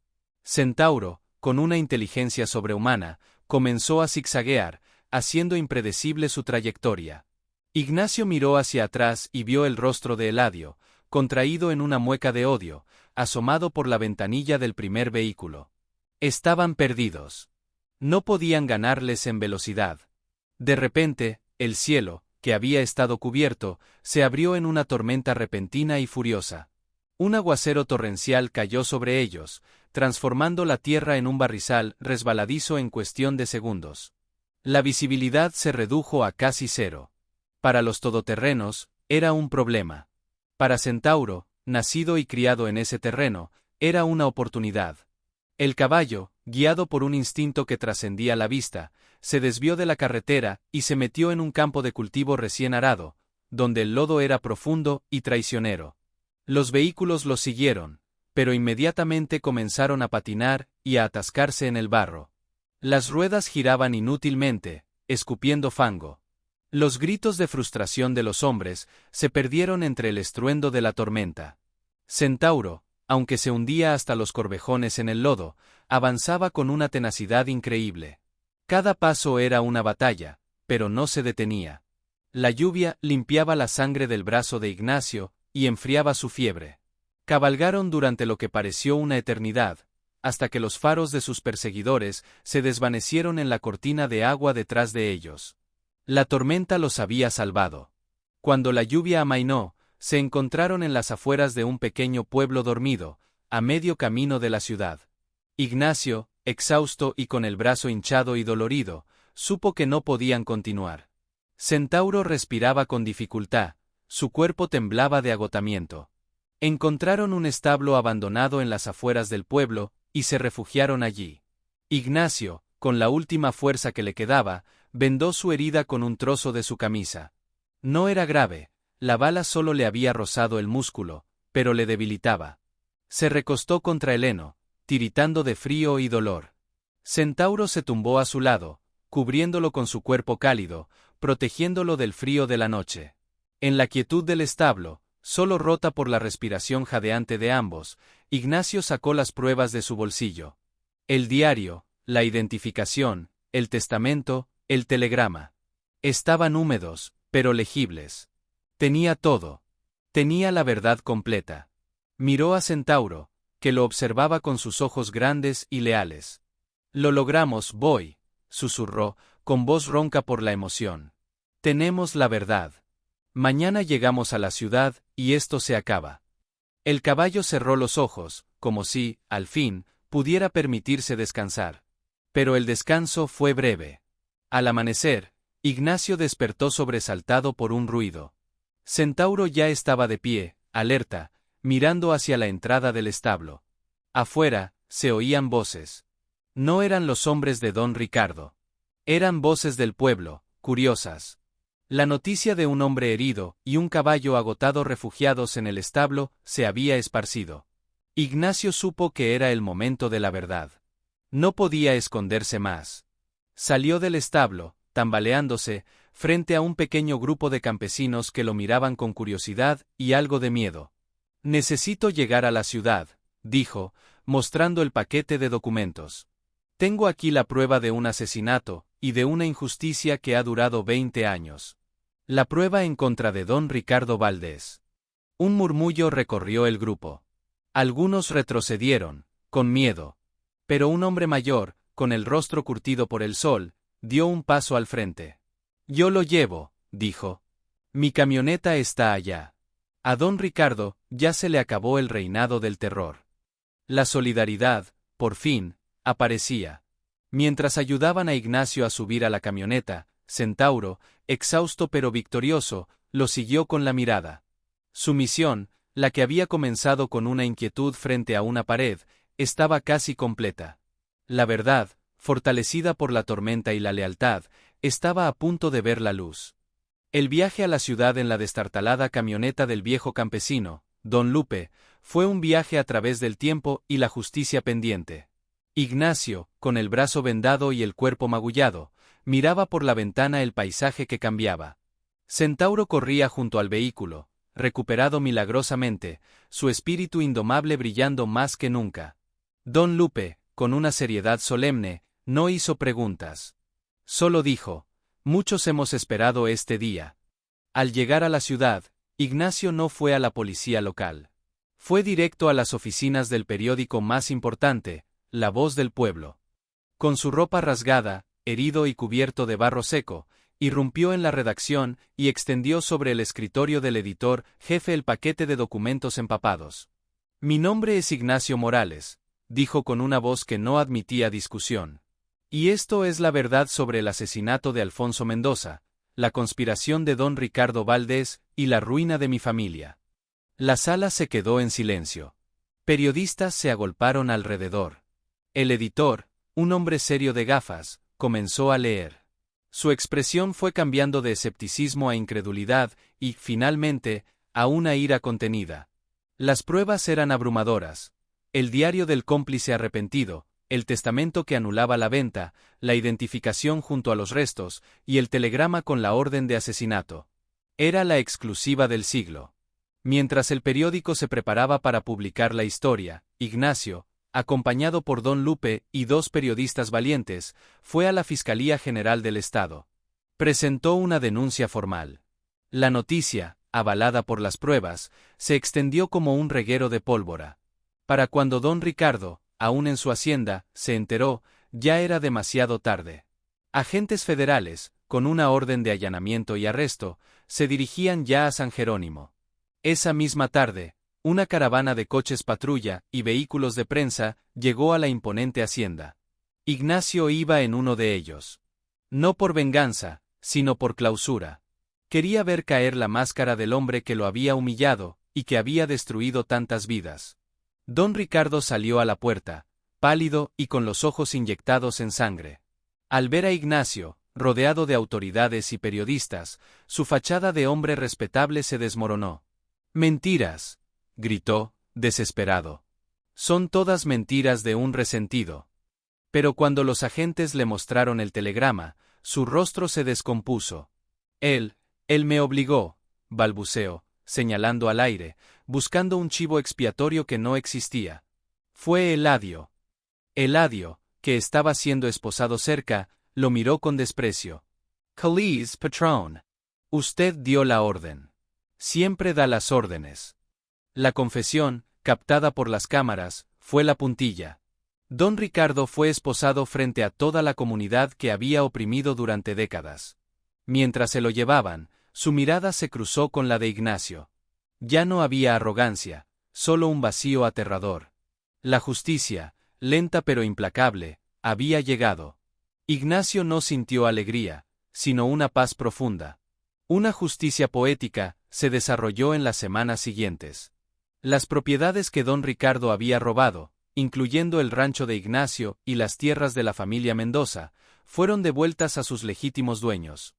S1: Centauro, con una inteligencia sobrehumana, comenzó a zigzaguear, haciendo impredecible su trayectoria. Ignacio miró hacia atrás y vio el rostro de Eladio, contraído en una mueca de odio, asomado por la ventanilla del primer vehículo. Estaban perdidos. No podían ganarles en velocidad. De repente, el cielo, que había estado cubierto, se abrió en una tormenta repentina y furiosa. Un aguacero torrencial cayó sobre ellos, transformando la tierra en un barrizal resbaladizo en cuestión de segundos. La visibilidad se redujo a casi cero. Para los todoterrenos, era un problema. Para Centauro, nacido y criado en ese terreno, era una oportunidad. El caballo, guiado por un instinto que trascendía la vista, se desvió de la carretera y se metió en un campo de cultivo recién arado, donde el lodo era profundo y traicionero. Los vehículos los siguieron, pero inmediatamente comenzaron a patinar y a atascarse en el barro. Las ruedas giraban inútilmente, escupiendo fango. Los gritos de frustración de los hombres se perdieron entre el estruendo de la tormenta. Centauro, aunque se hundía hasta los corvejones en el lodo, avanzaba con una tenacidad increíble. Cada paso era una batalla, pero no se detenía. La lluvia limpiaba la sangre del brazo de Ignacio y enfriaba su fiebre. Cabalgaron durante lo que pareció una eternidad, hasta que los faros de sus perseguidores se desvanecieron en la cortina de agua detrás de ellos. La tormenta los había salvado. Cuando la lluvia amainó, se encontraron en las afueras de un pequeño pueblo dormido, a medio camino de la ciudad. Ignacio, exhausto y con el brazo hinchado y dolorido, supo que no podían continuar. Centauro respiraba con dificultad, su cuerpo temblaba de agotamiento. Encontraron un establo abandonado en las afueras del pueblo, y se refugiaron allí. Ignacio, con la última fuerza que le quedaba, vendó su herida con un trozo de su camisa. No era grave, la bala solo le había rozado el músculo, pero le debilitaba. Se recostó contra el heno, tiritando de frío y dolor. Centauro se tumbó a su lado, cubriéndolo con su cuerpo cálido, protegiéndolo del frío de la noche. En la quietud del establo, solo rota por la respiración jadeante de ambos, Ignacio sacó las pruebas de su bolsillo. El diario, la identificación, el testamento, el telegrama. Estaban húmedos, pero legibles. Tenía todo. Tenía la verdad completa. Miró a Centauro, que lo observaba con sus ojos grandes y leales. «Lo logramos, Boy», susurró, con voz ronca por la emoción. «Tenemos la verdad. Mañana llegamos a la ciudad, y esto se acaba». El caballo cerró los ojos, como si, al fin, pudiera permitirse descansar. Pero el descanso fue breve. Al amanecer, Ignacio despertó sobresaltado por un ruido. Centauro ya estaba de pie, alerta, mirando hacia la entrada del establo. Afuera, se oían voces. No eran los hombres de don Ricardo. Eran voces del pueblo, curiosas. La noticia de un hombre herido y un caballo agotado refugiados en el establo se había esparcido. Ignacio supo que era el momento de la verdad. No podía esconderse más. Salió del establo, tambaleándose, frente a un pequeño grupo de campesinos que lo miraban con curiosidad y algo de miedo. «Necesito llegar a la ciudad», dijo, mostrando el paquete de documentos. «Tengo aquí la prueba de un asesinato y de una injusticia que ha durado 20 años. La prueba en contra de don Ricardo Valdés». Un murmullo recorrió el grupo. Algunos retrocedieron, con miedo. Pero un hombre mayor, con el rostro curtido por el sol, dio un paso al frente. «Yo lo llevo», dijo. «Mi camioneta está allá». A don Ricardo ya se le acabó el reinado del terror. La solidaridad, por fin, aparecía. Mientras ayudaban a Ignacio a subir a la camioneta, Centauro, exhausto pero victorioso, lo siguió con la mirada. Su misión, la que había comenzado con una inquietud frente a una pared, estaba casi completa. La verdad, fortalecida por la tormenta y la lealtad, estaba a punto de ver la luz. El viaje a la ciudad en la destartalada camioneta del viejo campesino, don Lupe, fue un viaje a través del tiempo y la justicia pendiente. Ignacio, con el brazo vendado y el cuerpo magullado, miraba por la ventana el paisaje que cambiaba. Centauro corría junto al vehículo, recuperado milagrosamente, su espíritu indomable brillando más que nunca. Don Lupe, con una seriedad solemne, no hizo preguntas. Solo dijo: «Muchos hemos esperado este día». Al llegar a la ciudad, Ignacio no fue a la policía local. Fue directo a las oficinas del periódico más importante, La Voz del Pueblo. Con su ropa rasgada, herido y cubierto de barro seco, irrumpió en la redacción y extendió sobre el escritorio del editor jefe el paquete de documentos empapados. «Mi nombre es Ignacio Morales», dijo con una voz que no admitía discusión. «Y esto es la verdad sobre el asesinato de Alfonso Mendoza, la conspiración de don Ricardo Valdés y la ruina de mi familia». La sala se quedó en silencio. Periodistas se agolparon alrededor. El editor, un hombre serio de gafas, comenzó a leer. Su expresión fue cambiando de escepticismo a incredulidad y, finalmente, a una ira contenida. Las pruebas eran abrumadoras. El diario del cómplice arrepentido, el testamento que anulaba la venta, la identificación junto a los restos y el telegrama con la orden de asesinato. Era la exclusiva del siglo. Mientras el periódico se preparaba para publicar la historia, Ignacio, acompañado por don Lupe y 2 periodistas valientes, fue a la Fiscalía General del Estado. Presentó una denuncia formal. La noticia, avalada por las pruebas, se extendió como un reguero de pólvora. Para cuando don Ricardo, aún en su hacienda, se enteró, ya era demasiado tarde. Agentes federales, con una orden de allanamiento y arresto, se dirigían ya a San Jerónimo. Esa misma tarde, una caravana de coches patrulla y vehículos de prensa llegó a la imponente hacienda. Ignacio iba en uno de ellos. No por venganza, sino por clausura. Quería ver caer la máscara del hombre que lo había humillado y que había destruido tantas vidas. Don Ricardo salió a la puerta, pálido y con los ojos inyectados en sangre. Al ver a Ignacio, rodeado de autoridades y periodistas, su fachada de hombre respetable se desmoronó. «Mentiras», gritó, desesperado. «Son todas mentiras de un resentido». Pero cuando los agentes le mostraron el telegrama, su rostro se descompuso. Él me obligó», balbuceó, señalando al aire, buscando un chivo expiatorio que no existía. Fue Eladio. Eladio, que estaba siendo esposado cerca, lo miró con desprecio. «Calís, patrón. Usted dio la orden. Siempre da las órdenes». La confesión, captada por las cámaras, fue la puntilla. Don Ricardo fue esposado frente a toda la comunidad que había oprimido durante décadas. Mientras se lo llevaban, su mirada se cruzó con la de Ignacio. Ya no había arrogancia, solo un vacío aterrador. La justicia, lenta pero implacable, había llegado. Ignacio no sintió alegría, sino una paz profunda. Una justicia poética se desarrolló en las semanas siguientes. Las propiedades que don Ricardo había robado, incluyendo el rancho de Ignacio y las tierras de la familia Mendoza, fueron devueltas a sus legítimos dueños.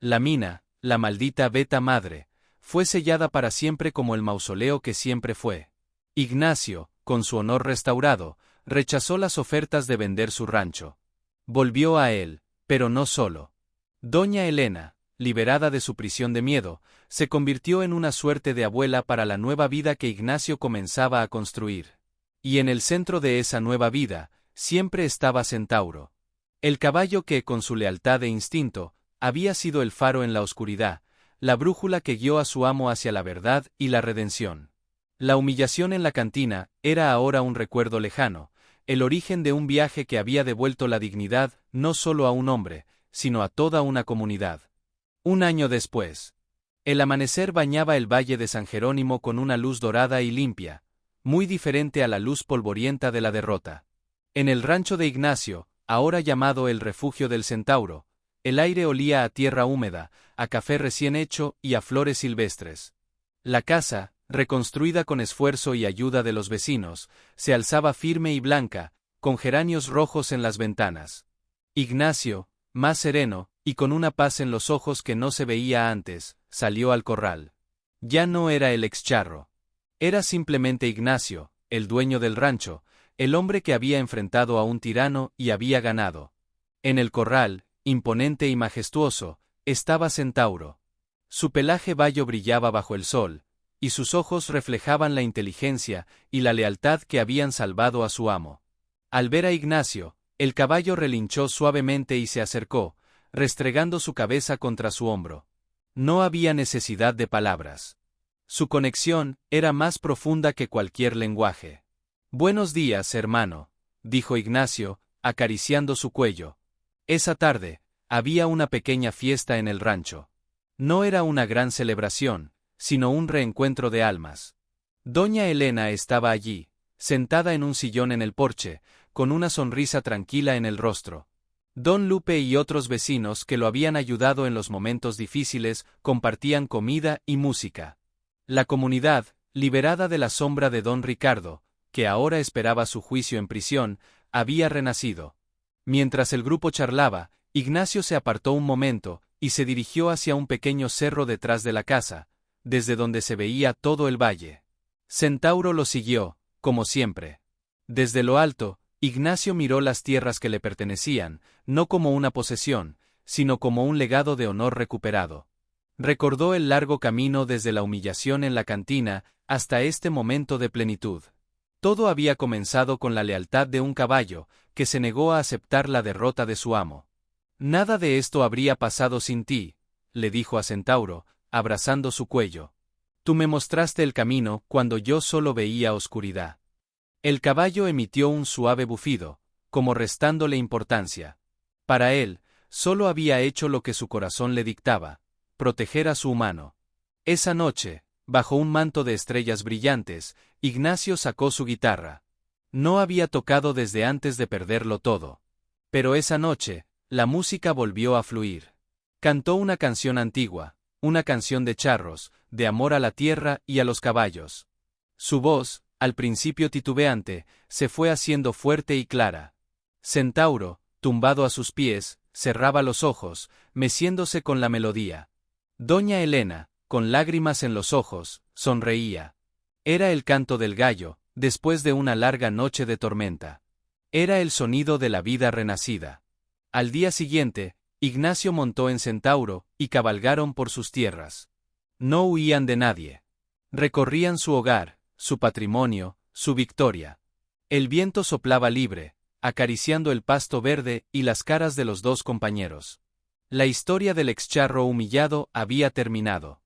S1: La mina, la maldita Beta Madre, fue sellada para siempre como el mausoleo que siempre fue. Ignacio, con su honor restaurado, rechazó las ofertas de vender su rancho. Volvió a él, pero no solo. Doña Elena, liberada de su prisión de miedo, se convirtió en una suerte de abuela para la nueva vida que Ignacio comenzaba a construir. Y en el centro de esa nueva vida, siempre estaba Centauro. El caballo que, con su lealtad e instinto, había sido el faro en la oscuridad, la brújula que guió a su amo hacia la verdad y la redención. La humillación en la cantina era ahora un recuerdo lejano, el origen de un viaje que había devuelto la dignidad no solo a un hombre, sino a toda una comunidad. Un año después, el amanecer bañaba el valle de San Jerónimo con una luz dorada y limpia, muy diferente a la luz polvorienta de la derrota. En el rancho de Ignacio, ahora llamado el Refugio del Centauro, el aire olía a tierra húmeda, a café recién hecho y a flores silvestres. La casa, reconstruida con esfuerzo y ayuda de los vecinos, se alzaba firme y blanca, con geranios rojos en las ventanas. Ignacio, más sereno, y con una paz en los ojos que no se veía antes, salió al corral. Ya no era el excharro. Era simplemente Ignacio, el dueño del rancho, el hombre que había enfrentado a un tirano y había ganado. En el corral, imponente y majestuoso, estaba Centauro. Su pelaje bayo brillaba bajo el sol, y sus ojos reflejaban la inteligencia y la lealtad que habían salvado a su amo. Al ver a Ignacio, el caballo relinchó suavemente y se acercó, restregando su cabeza contra su hombro. No había necesidad de palabras. Su conexión era más profunda que cualquier lenguaje. «Buenos días, hermano», dijo Ignacio, acariciando su cuello. Esa tarde, había una pequeña fiesta en el rancho. No era una gran celebración, sino un reencuentro de almas. Doña Elena estaba allí, sentada en un sillón en el porche, con una sonrisa tranquila en el rostro. Don Lupe y otros vecinos que lo habían ayudado en los momentos difíciles compartían comida y música. La comunidad, liberada de la sombra de don Ricardo, que ahora esperaba su juicio en prisión, había renacido. Mientras el grupo charlaba, Ignacio se apartó un momento y se dirigió hacia un pequeño cerro detrás de la casa, desde donde se veía todo el valle. Centauro lo siguió, como siempre. Desde lo alto, Ignacio miró las tierras que le pertenecían, no como una posesión, sino como un legado de honor recuperado. Recordó el largo camino desde la humillación en la cantina hasta este momento de plenitud. Todo había comenzado con la lealtad de un caballo, que se negó a aceptar la derrota de su amo. Nada de esto habría pasado sin ti, le dijo a Centauro, abrazando su cuello. Tú me mostraste el camino cuando yo solo veía oscuridad. El caballo emitió un suave bufido, como restándole importancia. Para él, solo había hecho lo que su corazón le dictaba, proteger a su humano. Esa noche, bajo un manto de estrellas brillantes, Ignacio sacó su guitarra. No había tocado desde antes de perderlo todo. Pero esa noche, la música volvió a fluir. Cantó una canción antigua, una canción de charros, de amor a la tierra y a los caballos. Su voz, al principio titubeante, se fue haciendo fuerte y clara. Centauro, tumbado a sus pies, cerraba los ojos, meciéndose con la melodía. Doña Elena, con lágrimas en los ojos, sonreía. Era el canto del gallo, después de una larga noche de tormenta. Era el sonido de la vida renacida. Al día siguiente, Ignacio montó en Centauro, y cabalgaron por sus tierras. No huían de nadie. Recorrían su hogar, su patrimonio, su victoria. El viento soplaba libre, acariciando el pasto verde y las caras de los dos compañeros. La historia del excharro humillado había terminado.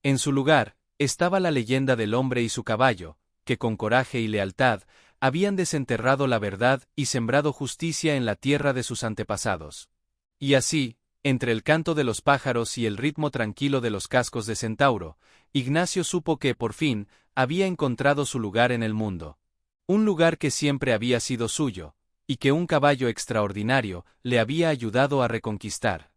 S1: En su lugar, estaba la leyenda del hombre y su caballo, que con coraje y lealtad, habían desenterrado la verdad y sembrado justicia en la tierra de sus antepasados. Y así, entre el canto de los pájaros y el ritmo tranquilo de los cascos de Centauro, Ignacio supo que, por fin, había encontrado su lugar en el mundo. Un lugar que siempre había sido suyo, y que un caballo extraordinario le había ayudado a reconquistar.